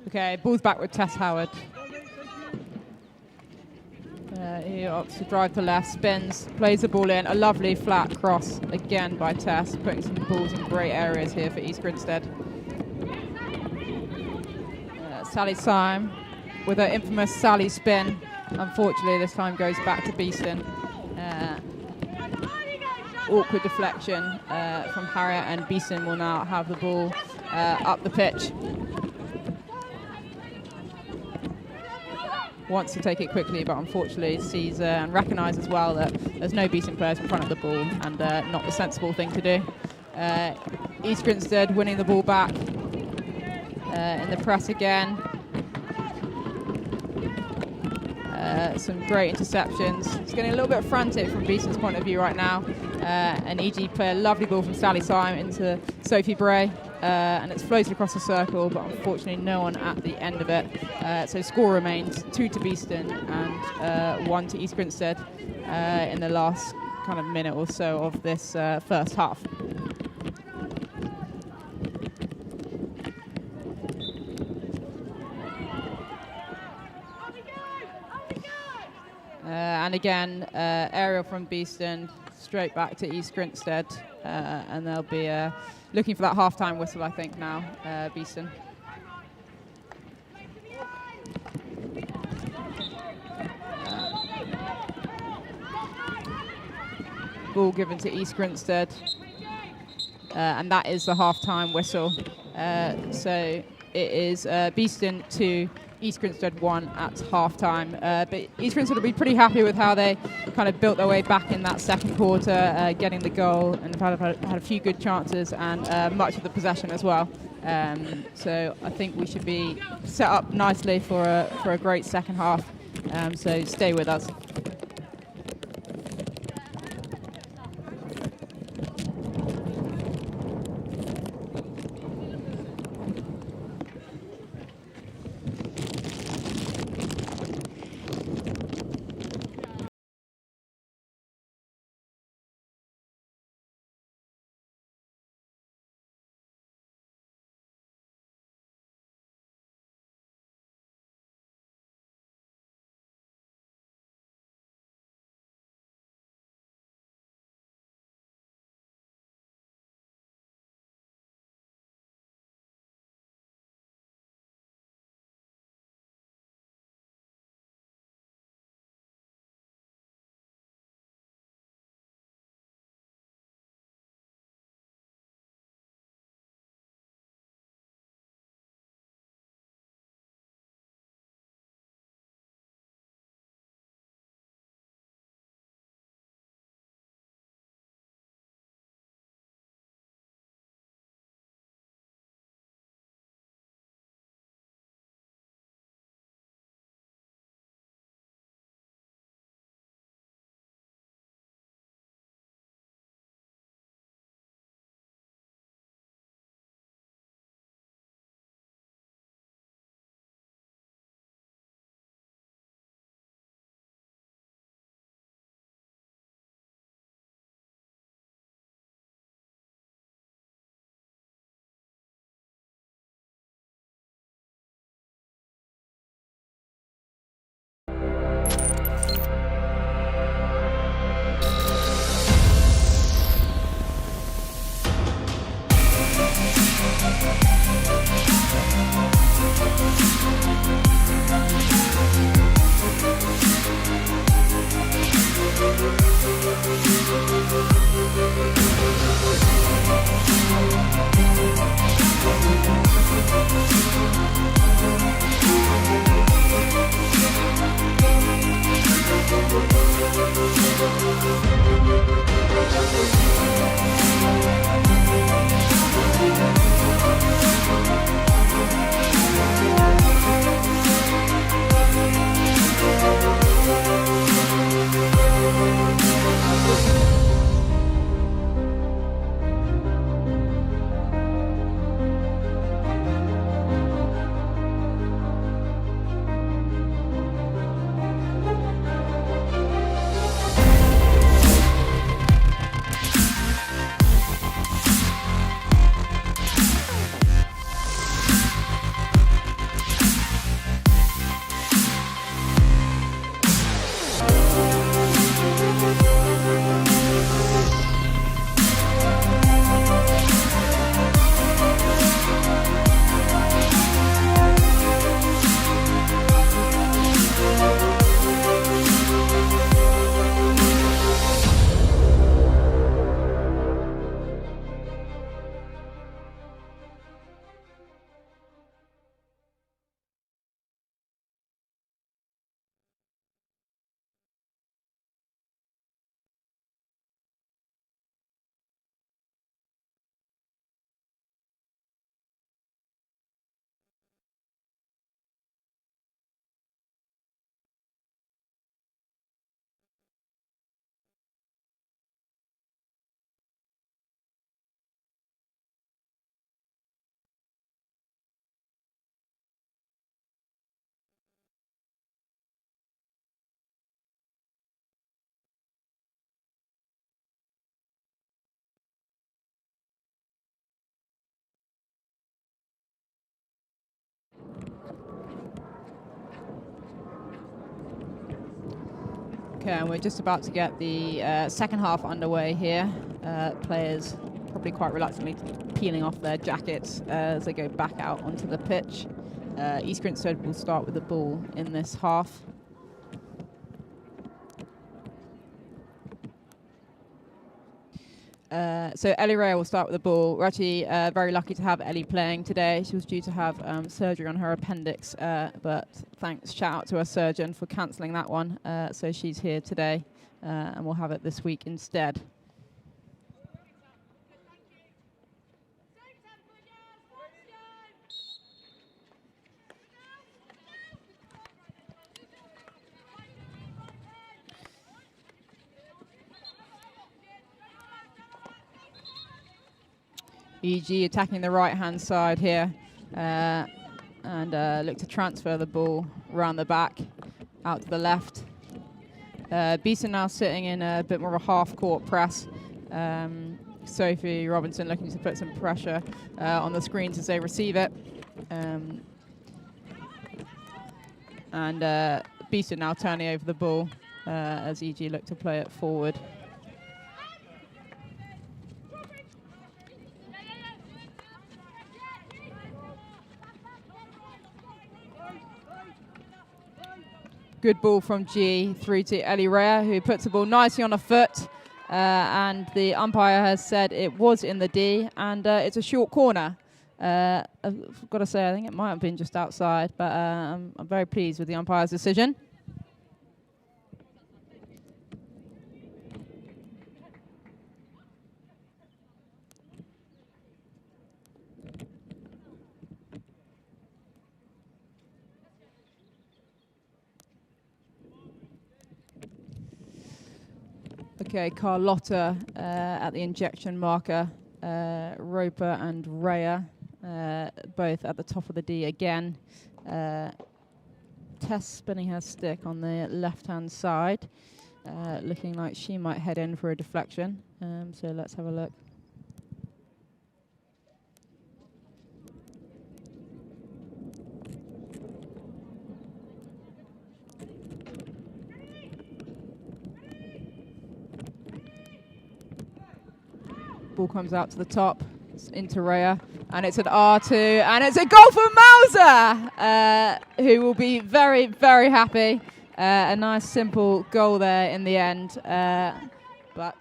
Okay, ball's back with Tess Howard. He opts to drive to left, spins, plays the ball in. A lovely flat cross again by Tess, putting some balls in great areas here for East Grinstead. Sally Syme with her infamous Sally spin. Unfortunately, this time goes back to Beeston. Awkward deflection from Harriet, and Beeston will now have the ball up the pitch. Wants to take it quickly, but unfortunately sees and recognises well that there's no Beeston players in front of the ball, and not the sensible thing to do. East Grinstead winning the ball back in the press again. Some great interceptions. It's getting a little bit frantic from Beeston's point of view right now. An EG player, lovely ball from Sally Syme into Sophie Bray. And it's floated across the circle, but unfortunately no one at the end of it. So score remains 2 to Beeston and 1 to East Grinstead in the last kind of minute or so of this first half. And again, aerial from Beeston, straight back to East Grinstead, and they'll be looking for that half-time whistle, I think, now, Beeston. Ball given to East Grinstead, and that is the half-time whistle. So it is Beeston 2, East Grinstead 1 at half-time. But East Grinstead will be pretty happy with how they kind of built their way back in that second quarter, getting the goal, and have had a few good chances and much of the possession as well. So I think we should be set up nicely for a great second half. So stay with us. Okay, and we're just about to get the second half underway here. Players probably quite reluctantly peeling off their jackets as they go back out onto the pitch. East Grinstead will start with the ball in this half. So Ellie Ray will start with the ball. We're actually very lucky to have Ellie playing today. She was due to have surgery on her appendix, but thanks, shout out to her surgeon for cancelling that one. So she's here today, and we'll have it this week instead. EG attacking the right-hand side here, and look to transfer the ball around the back, out to the left. Beeston now sitting in a bit more of a half-court press. Sophie Robinson looking to put some pressure on the screens as they receive it. And Beeston now turning over the ball as EG look to play it forward. Good ball from G through to Ellie Rea, who puts the ball nicely on a foot. And the umpire has said it was in the D, and it's a short corner. I've got to say, I think it might have been just outside, but I'm very pleased with the umpire's decision. Okay, Carlotta at the injection marker, Roper and Rhea both at the top of the D again. Tess spinning her stick on the left-hand side, looking like she might head in for a deflection. So let's have a look. Ball comes out to the top, it's into Rhea, and it's an R2, and it's a goal for Mauser, who will be very, very happy. A nice, simple goal there in the end, but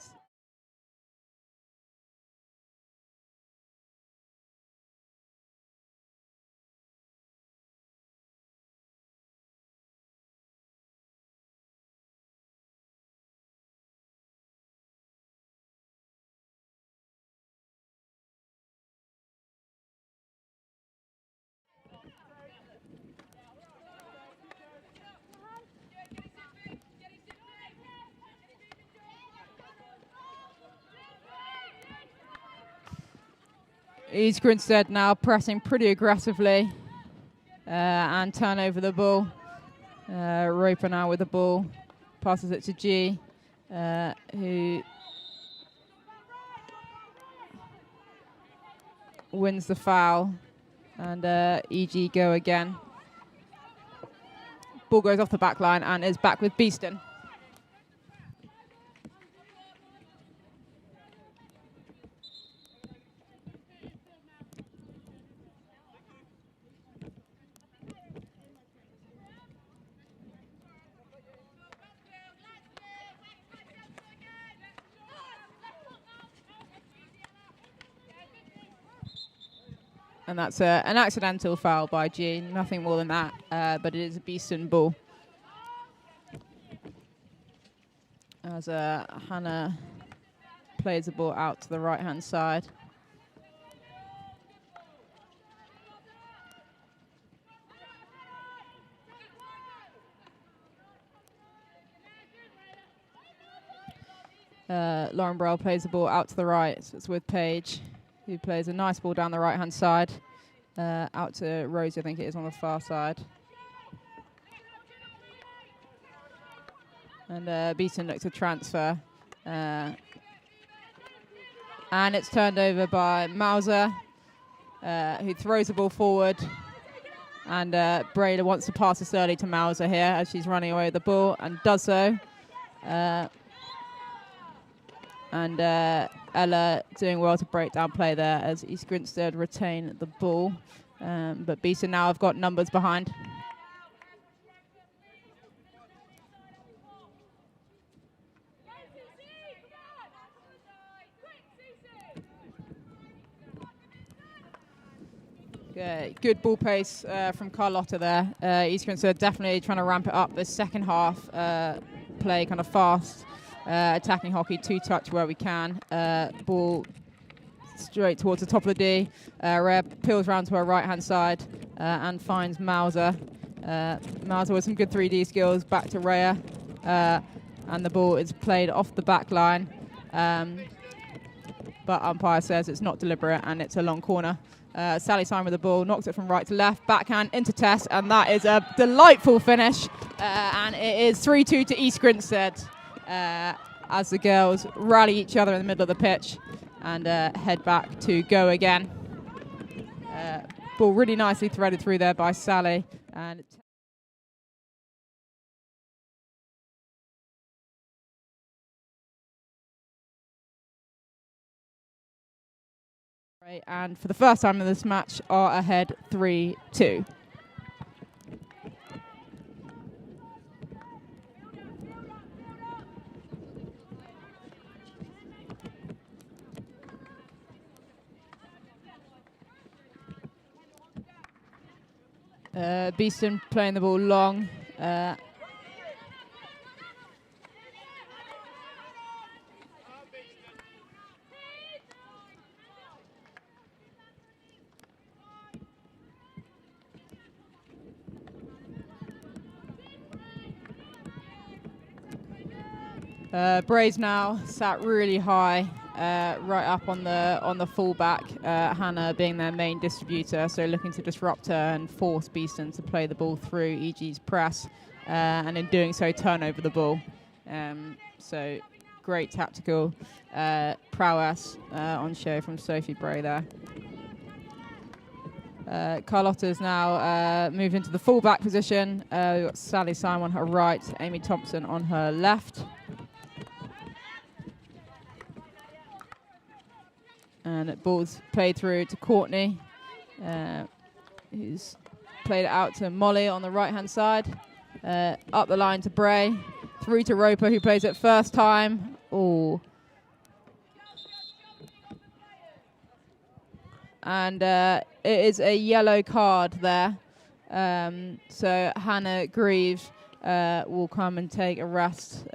East Grinstead now pressing pretty aggressively and turn over the ball. Roper now with the ball, passes it to G, who wins the foul, and EG go again. Ball goes off the back line and is back with Beeston. And that's an accidental foul by G, nothing more than that, but it is a Beeston ball. As Hannah plays the ball out to the right-hand side. Lauren Burrell plays the ball out to the right, so it's with Paige, who plays a nice ball down the right-hand side. Out to Rosie, I think it is on the far side. And Beeston looks to transfer. And it's turned over by Mauser, who throws the ball forward. And Brayler wants to pass this early to Mauser here as she's running away with the ball, and does so. And Ella doing well to break down play there as East Grinstead retain the ball. But Beeston now have got numbers behind. Okay, good ball pace from Carlotta there. East Grinstead definitely trying to ramp it up this second half. Play kind of fast. Attacking hockey, 2-touch where we can. Ball straight towards the top of the D. Rhea peels around to her right-hand side and finds Mauser. Mauser with some good 3D skills. Back to Rhea. And the ball is played off the back line. But umpire says it's not deliberate and it's a long corner. Sally Simon with the ball, knocks it from right to left, backhand into Tess, and that is a delightful finish. And it is 3-2 to East Grinstead. As the girls rally each other in the middle of the pitch and head back to go again. Ball really nicely threaded through there by Sally. And for the first time in this match are ahead 3-2. Beeston playing the ball long. Braves now sat really high, right up on the fullback. Hannah being their main distributor, so looking to disrupt her and force Beeston to play the ball through EG's press, and in doing so turn over the ball. So great tactical prowess on show from Sophie Bray there. Carlotta's now moved into the fullback position. We've got Sally Simon on her right, Amy Thompson on her left. And it ball's played through to Courtney, who's played it out to Molly on the right-hand side. Up the line to Bray, through to Roper, who plays it first time. Ooh. And it is a yellow card there. So Hannah Greaves will come and take a rest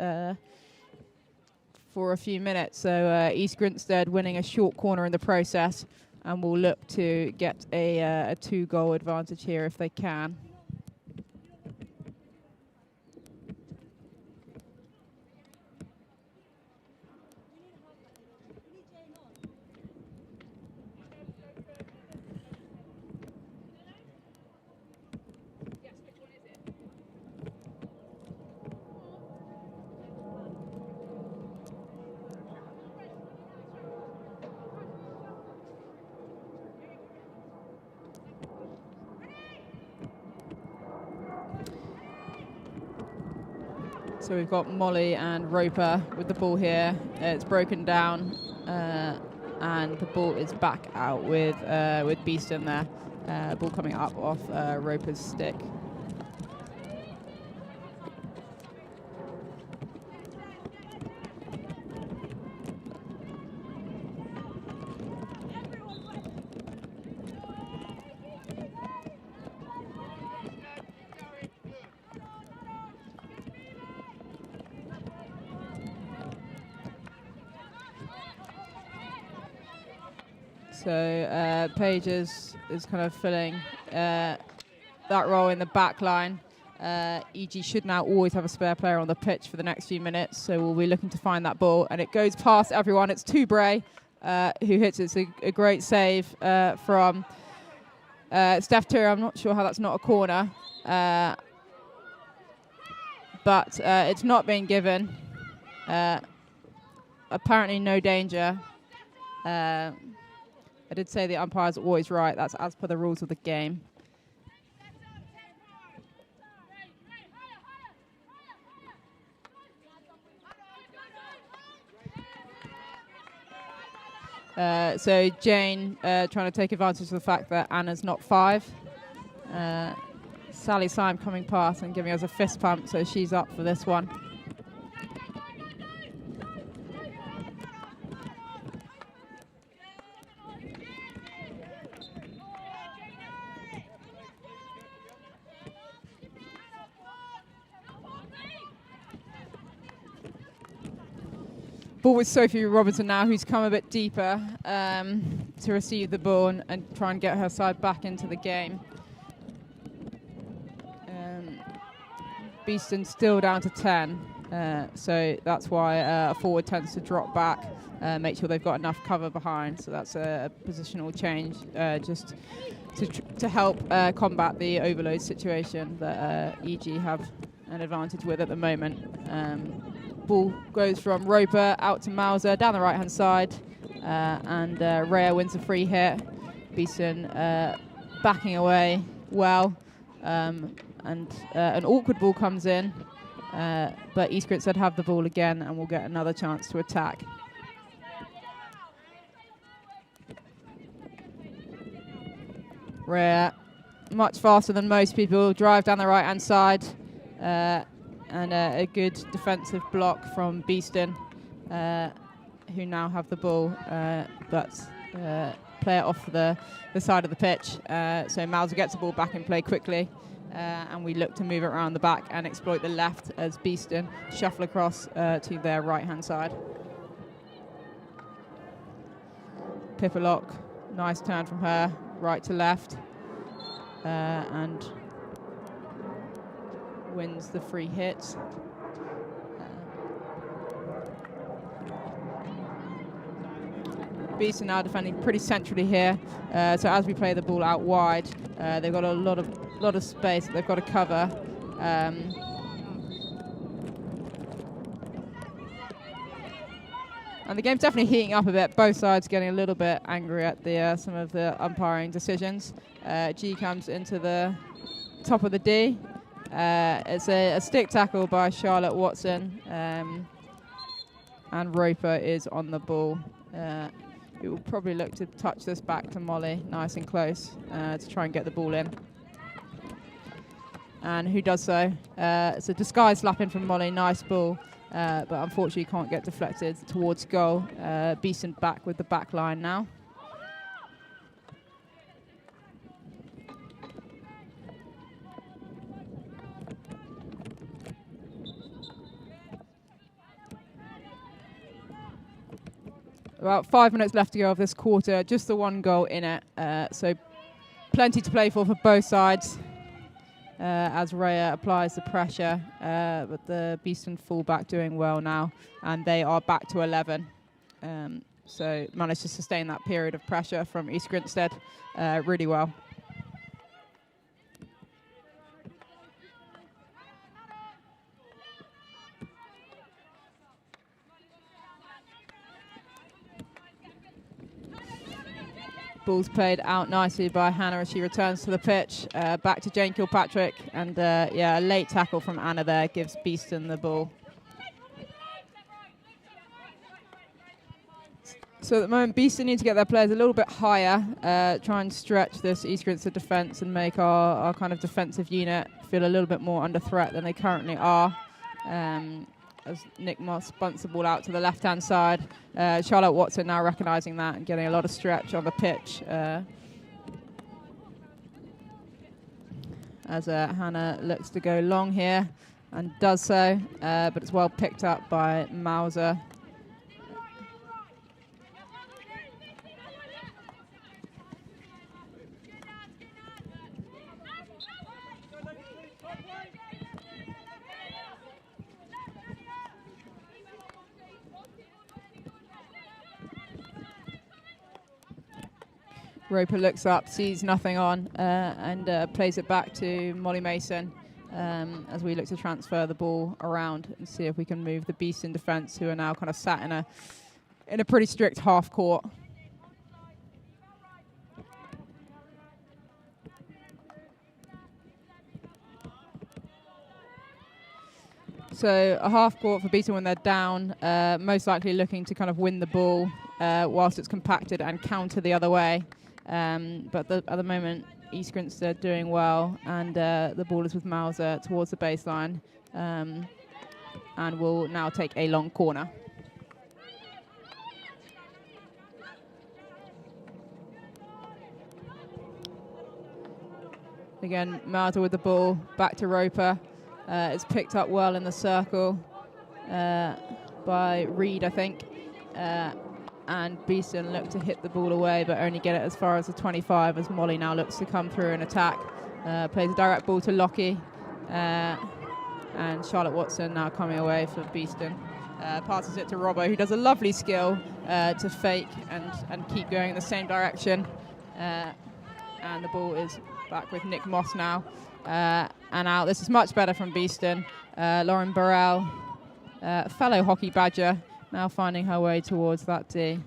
for a few minutes. So East Grinstead winning a short corner in the process, and will look to get a 2-goal advantage here if they can. So we've got Molly and Roper with the ball here. It's broken down, and the ball is back out with Beeston there. Ball coming up off Roper's stick. So Paige is kind of filling that role in the back line. EG should now always have a spare player on the pitch for the next few minutes, so we'll be looking to find that ball. And it goes past everyone. It's Toubre who hits it. It's a great save from Steph Turer. I'm not sure how that's not a corner, but it's not being given. Apparently no danger. I did say the umpire's always right. That's as per the rules of the game. So Jane trying to take advantage of the fact that Anna's not 5. Sally Syme coming past and giving us a fist pump, so she's up for this one. Ball with Sophie Robinson now, who's come a bit deeper to receive the ball and try and get her side back into the game. Beeston still down to 10, so that's why a forward tends to drop back, make sure they've got enough cover behind. So that's a positional change just to help combat the overload situation that EG have an advantage with at the moment. Ball goes from Roper out to Mauser down the right-hand side, and Rhea wins a free hit. Beeston backing away well, and an awkward ball comes in, but East Grinstead have the ball again and will get another chance to attack. Rhea, much faster than most people, drive down the right-hand side. And a good defensive block from Beeston, who now have the ball, but play it off the side of the pitch. So Mauser gets the ball back in play quickly, and we look to move it around the back and exploit the left as Beeston shuffle across to their right-hand side. Pippa Lock, nice turn from her, right to left, and wins the free hit. Beeston now defending pretty centrally here. So as we play the ball out wide, they've got a lot of space that they've got to cover. And the game's definitely heating up a bit. Both sides getting a little bit angry at the some of the umpiring decisions. G comes into the top of the D. It's a stick tackle by Charlotte Watson, and Roper is on the ball. It will probably look to touch this back to Molly, nice and close, to try and get the ball in. And who does so? It's a disguised slap in from Molly, nice ball, but unfortunately can't get deflected towards goal. Beeston back with the back line now. About 5 minutes left to go of this quarter, just the one goal in it. So plenty to play for both sides as Rhea applies the pressure. But the Beeston fullback doing well now, and they are back to 11. So managed to sustain that period of pressure from East Grinstead really well. Ball's played out nicely by Hannah as she returns to the pitch. Back to Jane Kilpatrick. And a late tackle from Anna there gives Beeston the ball. So at the moment, Beeston need to get their players a little bit higher, try and stretch this East Grinstead defence and make our kind of defensive unit feel a little bit more under threat than they currently are. As Nick Moss bunts the ball out to the left-hand side. Charlotte Watson now recognising that and getting a lot of stretch on the pitch. As Hannah looks to go long here and does so, but it's well picked up by Mauser. Roper looks up, sees nothing on, and plays it back to Molly Mason as we look to transfer the ball around and see if we can move the Beeston defence, who are now kind of sat in a pretty strict half court. So a half court for Beeston when they're down, most likely looking to kind of win the ball whilst it's compacted and counter the other way. But at the moment, East Grinstead doing well, and the ball is with Mauser towards the baseline, and will now take a long corner. Again, Mauser with the ball, back to Roper. It's picked up well in the circle by Reed, I think. And Beeston looked to hit the ball away, but only get it as far as the 25, as Molly now looks to come through and attack. Plays a direct ball to Lockie, and Charlotte Watson now coming away for Beeston. Passes it to Robbo, who does a lovely skill to fake and keep going in the same direction. And the ball is back with Nick Moss now. And out. This is much better from Beeston. Lauren Burrell, fellow hockey badger, now finding her way towards that D.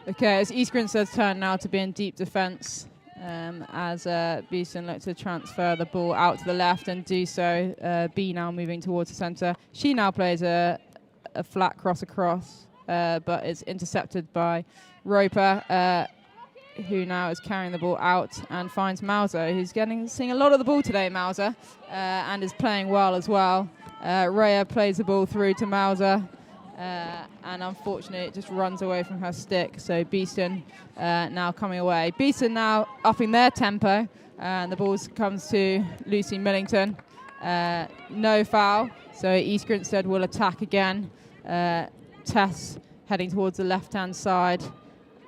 Okay, it's East Grinstead's turn now to be in deep defence. As Beeston looks to transfer the ball out to the left and do so. B now moving towards the centre. She now plays a flat cross across, but is intercepted by Roper, who now is carrying the ball out and finds Mauser, who's seeing a lot of the ball today, Mauser, and is playing well as well. Rhea plays the ball through to Mauser, and unfortunately it just runs away from her stick. So Beeston now coming away. Beeston now upping their tempo, and the ball comes to Lucy Millington. No foul, so East Grinstead will attack again. Tess heading towards the left-hand side,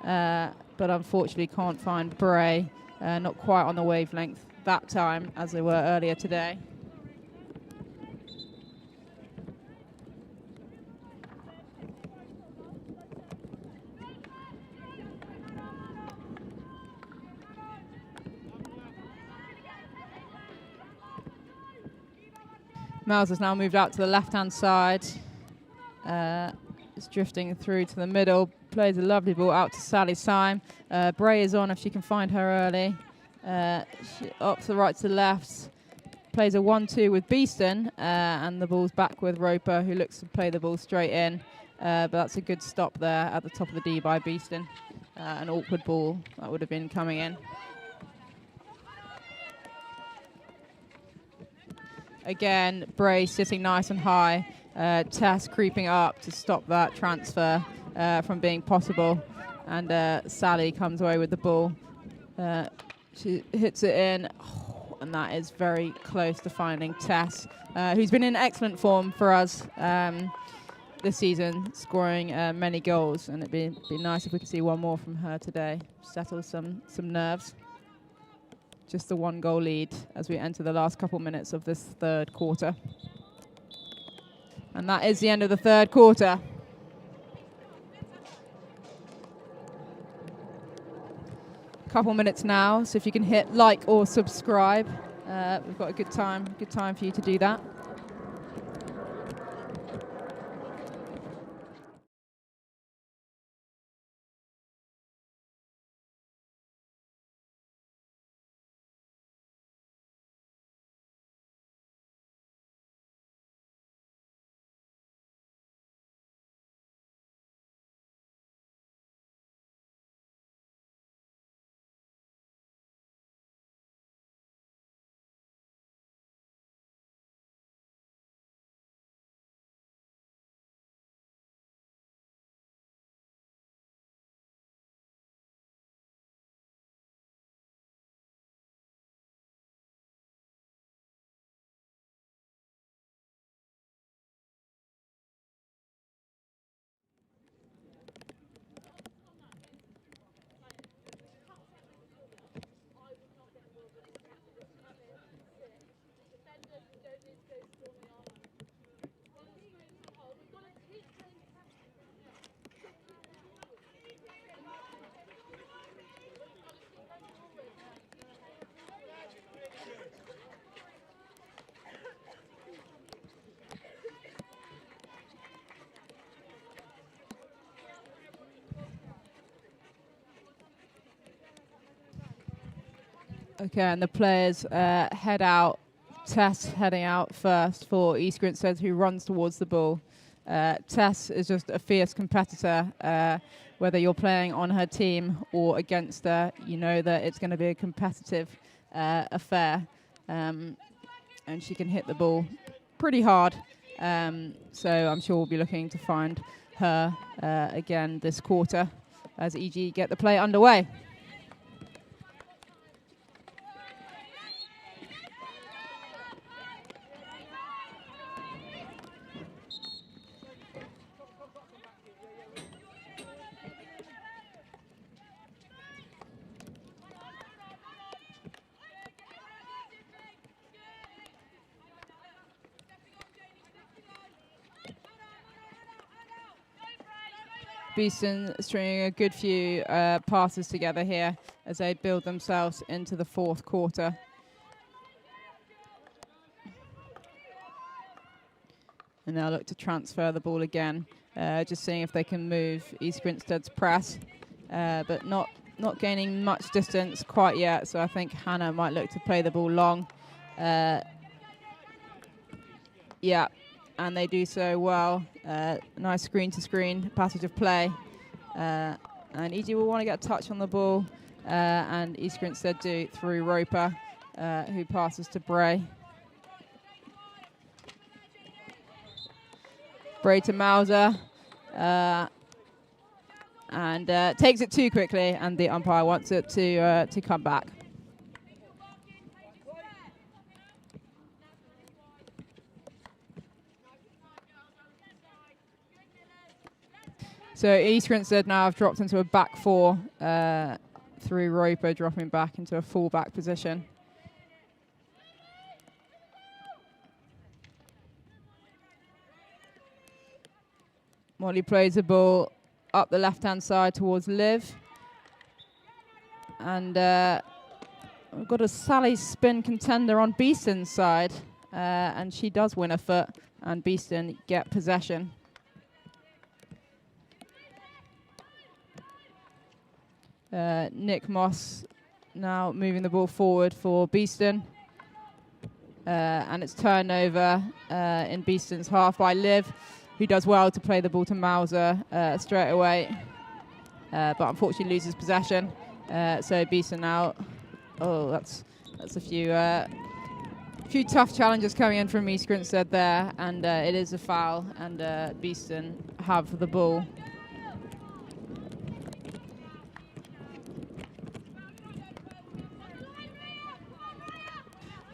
but unfortunately can't find Bray. Not quite on the wavelength that time as they were earlier today. Mauser's now moved out to the left-hand side. It's drifting through to the middle. Plays a lovely ball out to Sally Syme. Bray is on if she can find her early. She opts the right to the left. Plays a 1-2 with Beeston, and the ball's back with Roper, who looks to play the ball straight in. But that's a good stop there at the top of the D by Beeston. An awkward ball that would have been coming in. Again, Bray sitting nice and high. Tess creeping up to stop that transfer from being possible. And Sally comes away with the ball. She hits it in, and that is very close to finding Tess, who's been in excellent form for us this season, scoring many goals. And it'd be nice if we could see one more from her today. Settle some nerves. Just the 1-goal lead as we enter the last couple minutes of this third quarter. And that is the end of the third quarter. couple minutes now, so if you can hit like or subscribe, we've got a good time for you to do that. Okay, and the players head out. Tess heading out first for East Grinstead, who runs towards the ball. Tess is just a fierce competitor. Whether you're playing on her team or against her, you know that it's going to be a competitive affair. And she can hit the ball pretty hard. So I'm sure we'll be looking to find her again this quarter as EG get the play underway. Beeston stringing a good few passes together here as they build themselves into the fourth quarter. And they'll look to transfer the ball again, just seeing if they can move East Grinstead's press, but not gaining much distance quite yet. So I think Hannah might look to play the ball long. Yeah. And they do so well. Nice screen-to-screen passage of play. And EG will want to get a touch on the ball. And East Grinstead do through Roper, who passes to Bray. Bray to Mauser. And takes it too quickly, and the umpire wants it to come back. So East Grinstead now have dropped into a back four through Roper, dropping back into a full-back position. Molly plays the ball up the left-hand side towards Liv. And we've got a Sally spin contender on Beeston's side. And she does win a foot, and Beeston get possession. Nick Moss now moving the ball forward for Beeston. And it's turnover in Beeston's half by Liv, who does well to play the ball to Mauser straight away. But unfortunately loses possession. So Beeston now, that's a few tough challenges coming in from East Grinstead there, and it is a foul, and Beeston have the ball.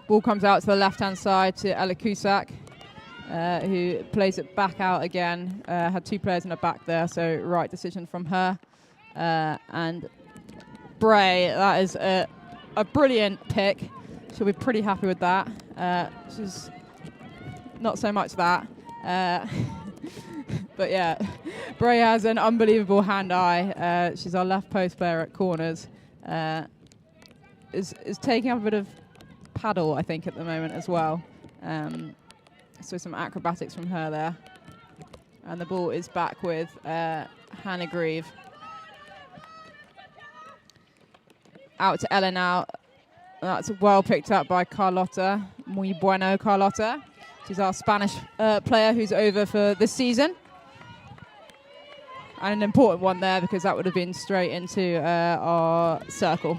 Ball comes out to the left-hand side to Ella Cusack, who plays it back out again. Had two players in the back there, so right decision from her. And Bray, that is a brilliant pick. She'll be pretty happy with that. She's not so much that. But yeah, Bray has an unbelievable hand-eye. She's our left post player at corners. is taking up a bit of paddle, I think, at the moment as well. So some acrobatics from her there. And the ball is back with Hannah Grieve. Out to Ella now. That's well picked up by Carlota. Muy bueno, Carlota. She's our Spanish player who's over for this season. And an important one there because that would have been straight into our circle.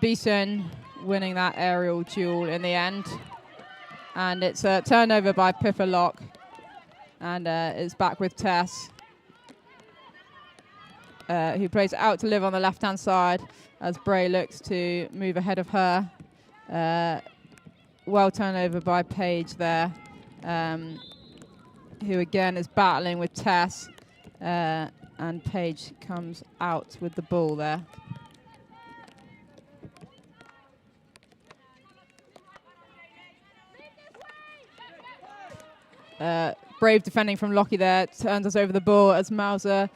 Beeston winning that aerial duel in the end. And it's a turnover by Pippa Locke. And it's back with Tess, who plays out to live on the left-hand side as Bray looks to move ahead of her. Well turnover by Paige there, who again is battling with Tess. And Paige comes out with the ball there. Brave defending from Lockie there, turns us over the ball as Mauser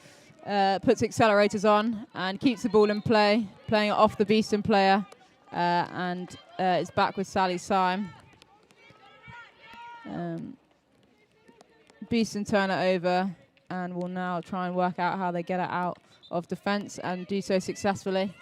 puts accelerators on and keeps the ball in play, playing it off the Beeston player, and is back with Sally Syme. Beeston turn it over and will now try and work out how they get it out of defence and do so successfully.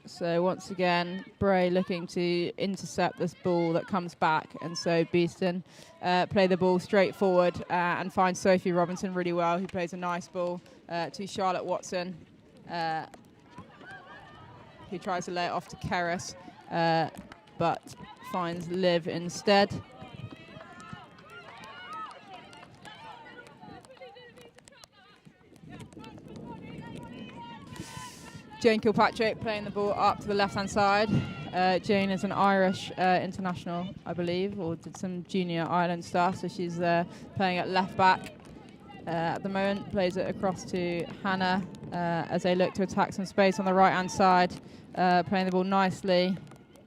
So once again, Bray looking to intercept this ball that comes back, and so Beeston play the ball straight forward and find Sophie Robinson really well, who plays a nice ball to Charlotte Watson, who tries to lay it off to Keris, but finds Liv instead. Jane Kilpatrick playing the ball up to the left-hand side. Jane is an Irish international, I believe, or did some junior Ireland stuff, so she's playing at left-back at the moment. Plays it across to Hannah as they look to attack some space on the right-hand side. Playing the ball nicely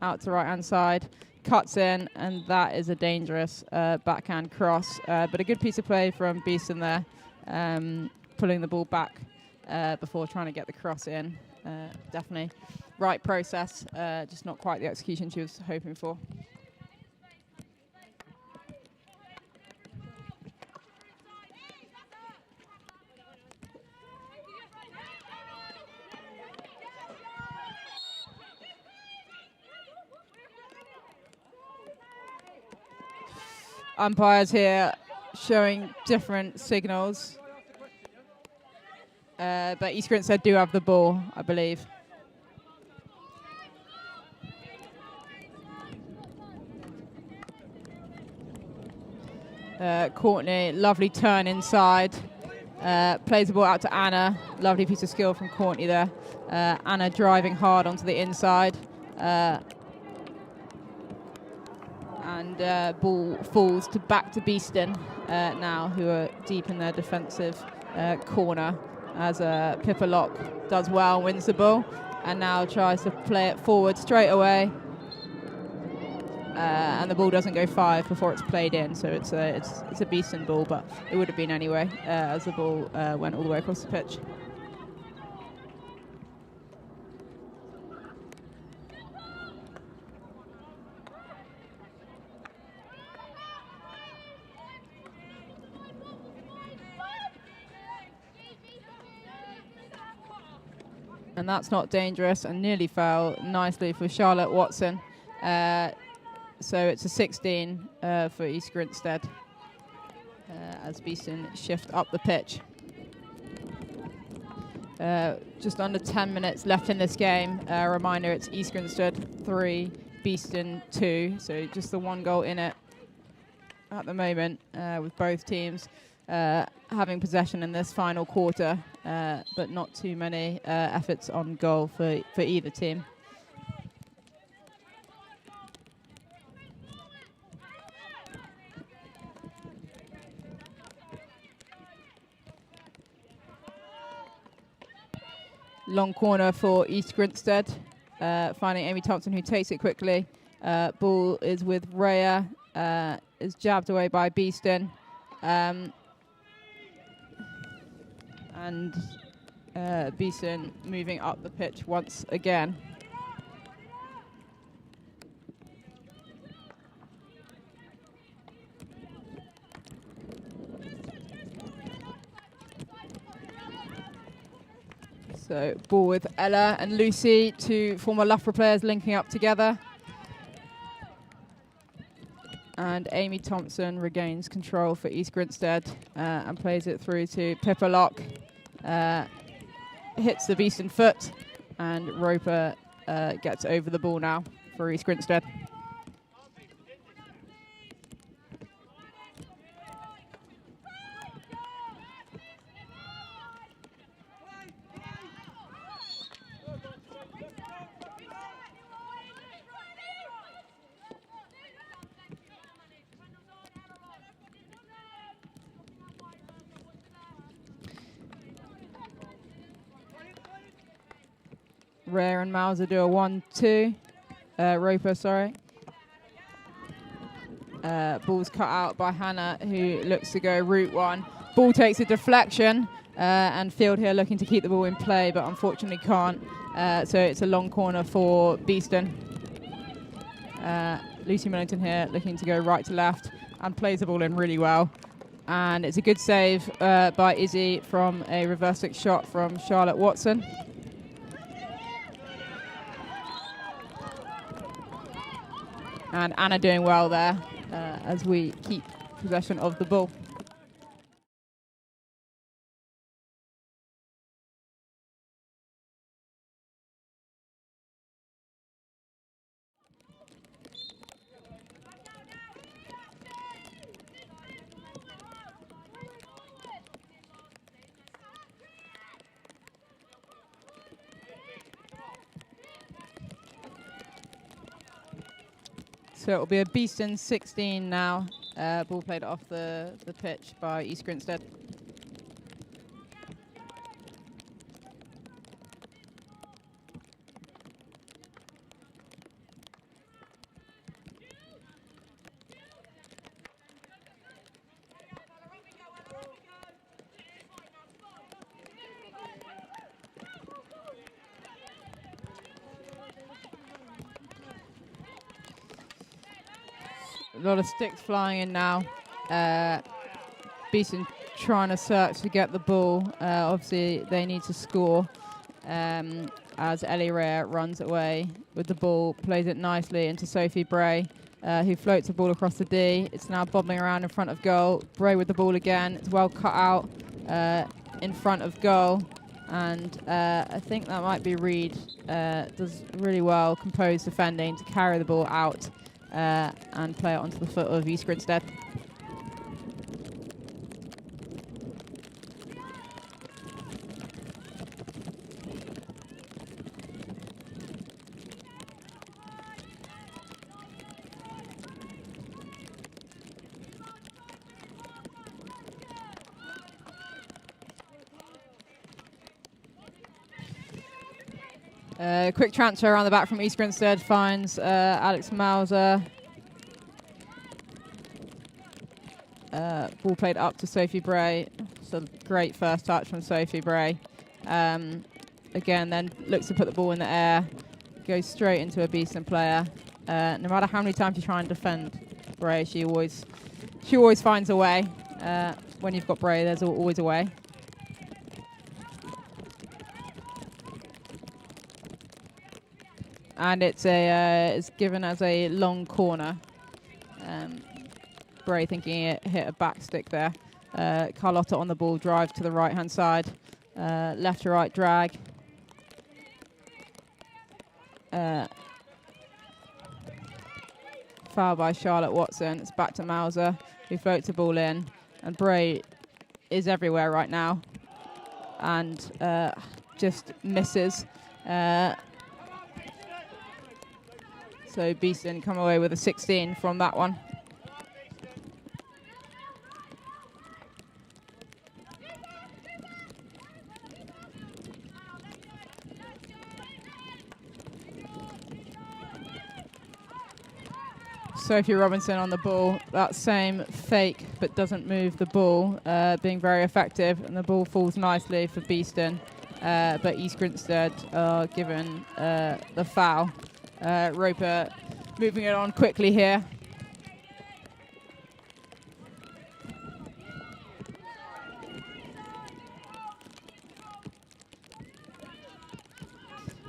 out to the right-hand side. Cuts in, and that is a dangerous backhand cross. But a good piece of play from Beeston there, pulling the ball back before trying to get the cross in. Definitely right process, just not quite the execution she was hoping for. Umpires here showing different signals. But East Grinstead do have the ball, I believe. Courtney, lovely turn inside. Plays the ball out to Anna. Lovely piece of skill from Courtney there. Anna driving hard onto the inside. And ball falls back to Beeston now, who are deep in their defensive corner. As Pippa Locke does well, wins the ball, and now tries to play it forward straight away. And the ball doesn't go 5 before it's played in, so it's a Beeston ball, but it would have been anyway, as the ball went all the way across the pitch. And that's not dangerous, and nearly fell nicely for Charlotte Watson. So it's a 16 for East Grinstead as Beeston shift up the pitch. Just under 10 minutes left in this game. A reminder, it's East Grinstead 3, Beeston 2. So just the one goal in it at the moment, with both teams having possession in this final quarter, but not too many efforts on goal for either team. Long corner for East Grinstead, finding Amy Thompson, who takes it quickly. Ball is with Rhea, is jabbed away by Beeston. And Beeston moving up the pitch once again. So ball with Ella and Lucy, two former Loughborough players linking up together. And Amy Thompson regains control for East Grinstead and plays it through to Pippa Locke. Hits the Beeston foot, and Roper gets over the ball now for East Grinstead. Rare and Mauser do a 1-2. Roper, sorry. Ball's cut out by Hannah, who looks to go route one. Ball takes a deflection, and Field here looking to keep the ball in play, but unfortunately can't. So it's a long corner for Beeston. Lucy Millington here looking to go right to left and plays the ball in really well. And it's a good save by Izzy from a reverse stick shot from Charlotte Watson. And Anna doing well there as we keep possession of the ball. So it will be a Beeston 16 now. Ball played off the pitch by East Grinstead. A lot of sticks flying in now. Beeston trying to search to get the ball. Obviously, they need to score as Ellie Rare runs away with the ball, plays it nicely into Sophie Bray, who floats the ball across the D. It's now bobbling around in front of goal. Bray with the ball again. It's well cut out in front of goal. And I think that might be Reed. Does really well, composed defending to carry the ball out and play it onto the foot of East Grinstead. Quick transfer around the back from East Grinstead finds Alex Mauser. Ball played up to Sophie Bray. It's a great first touch from Sophie Bray. Again, then looks to put the ball in the air. Goes straight into a Beeston player. No matter how many times you try and defend Bray, she always finds a way. When you've got Bray, there's always a way. And it's given as a long corner. Bray thinking it hit a back stick there. Carlotta on the ball, drive to the right-hand side. Left to right drag. Foul by Charlotte Watson. It's back to Mauser, who floats the ball in. And Bray is everywhere right now. And just misses. So Beeston come away with a 16 from that one. Sophie Robinson on the ball. That same fake but doesn't move the ball, being very effective, and the ball falls nicely for Beeston. But East Grinstead are given the foul. Roper moving it on quickly here.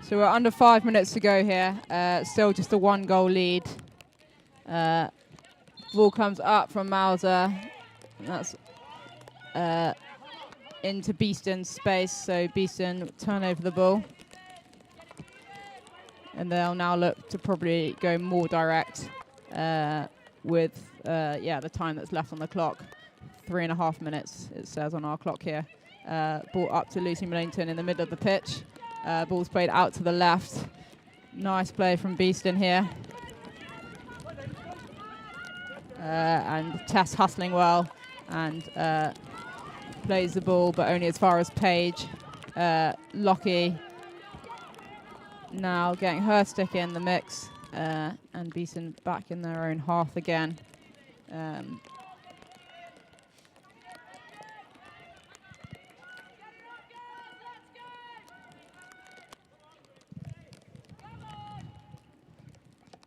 So we're under 5 minutes to go here. Still just a 1-goal lead. Ball comes up from Mauser. That's into Beeston's space. So Beeston turn over the ball. And they'll now look to probably go more direct with the time that's left on the clock. 3.5 minutes, it says on our clock here. Ball up to Lucy Millington in the middle of the pitch. Ball's played out to the left. Nice play from Beeston here. And Tess hustling well and plays the ball, but only as far as Page. Lockie now getting her stick in the mix, and Beeston back in their own half again.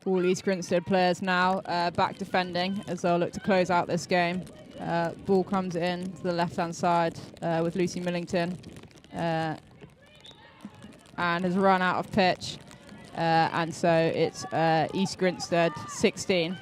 All East Grinstead players now back defending as they'll look to close out this game. Ball comes in to the left-hand side with Lucy Millington and has run out of pitch. And so it's East Grinstead 16.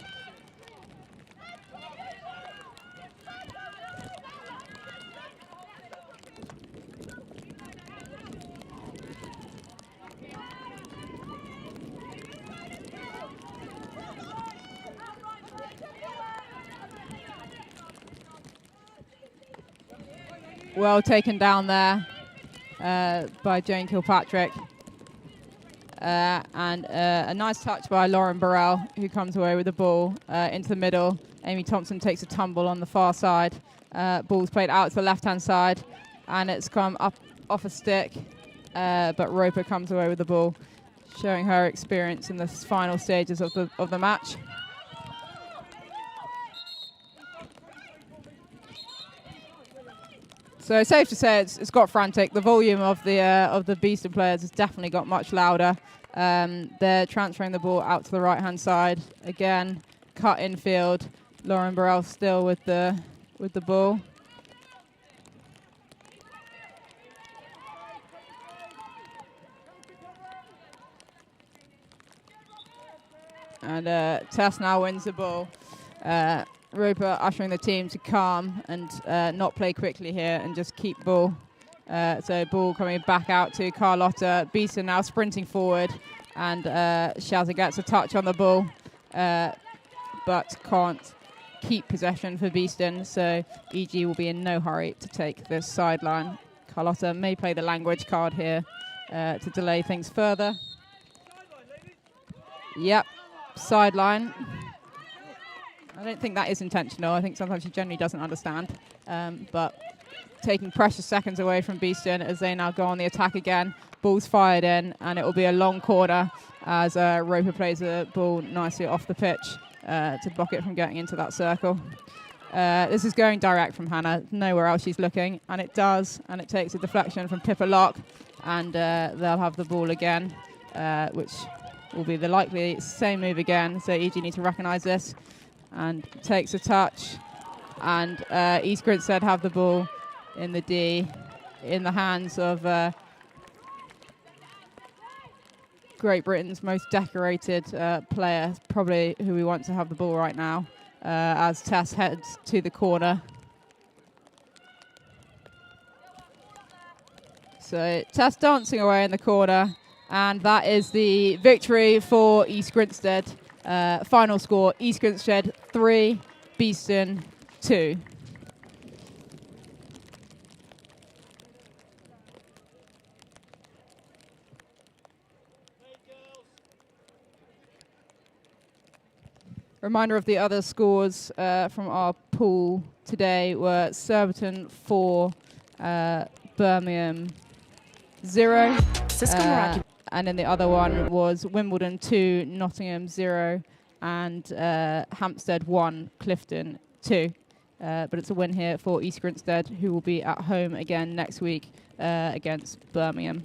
Well taken down there by Jane Kilpatrick. And a nice touch by Lauren Burrell, who comes away with the ball into the middle. Amy Thompson takes a tumble on the far side. Ball's played out to the left-hand side, and it's come up off a stick. But Roper comes away with the ball, showing her experience in the final stages of the match. So safe to say it's got frantic. The volume of the Beeston players has definitely got much louder. They're transferring the ball out to the right-hand side. Again, cut infield. Lauren Burrell still with the ball. And Tess now wins the ball. Roper ushering the team to calm and not play quickly here and just keep ball. So ball coming back out to Carlotta. Beeston now sprinting forward, and Shazza gets a touch on the ball, but can't keep possession for Beeston. So EG will be in no hurry to take this sideline. Carlotta may play the language card here to delay things further. Yep, sideline. I don't think that is intentional. I think sometimes she generally doesn't understand. But taking precious seconds away from Beeston as they now go on the attack again. Ball's fired in, and it will be a long corner as Roper plays the ball nicely off the pitch to block it from getting into that circle. This is going direct from Hannah. Nowhere else she's looking, and it does. And it takes a deflection from Pippa Locke, and they'll have the ball again, which will be the likely same move again. So EG need to recognise this. And takes a touch, and East Grinstead have the ball in the D, in the hands of Great Britain's most decorated player, probably who we want to have the ball right now, as Tess heads to the corner. So Tess dancing away in the corner, and that is the victory for East Grinstead. Final score, East Grinstead 3, Beeston 2. Reminder of the other scores from our pool today were Surbiton 4, Birmingham 0. And then the other one was Wimbledon 2, Nottingham 0. and Hampstead 1, Clifton 2. But it's a win here for East Grinstead, who will be at home again next week against Birmingham.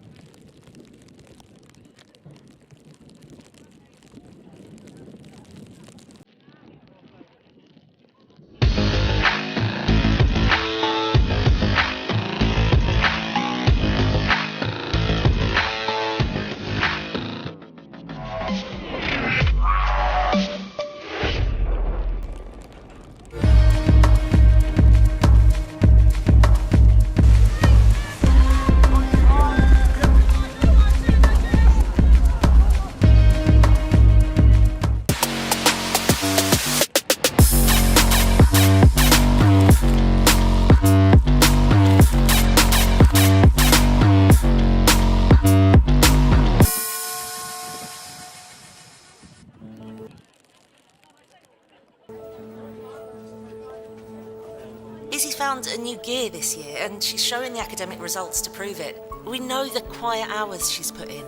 Izzy's found a new gear this year, and she's showing the academic results to prove it. We know the quiet hours she's put in.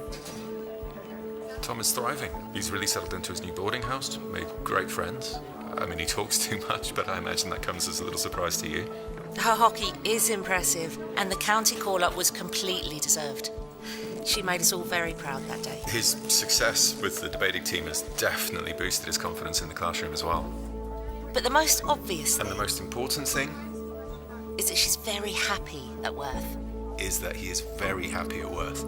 Tom is thriving. He's really settled into his new boarding house, made great friends. I mean, he talks too much, but I imagine that comes as a little surprise to you. Her hockey is impressive, and the county call-up was completely deserved. She made us all very proud that day. His success with the debating team has definitely boosted his confidence in the classroom as well. But the most obvious And thing the most important thing is that she's very happy at Worth. is that he is very happy at Worth.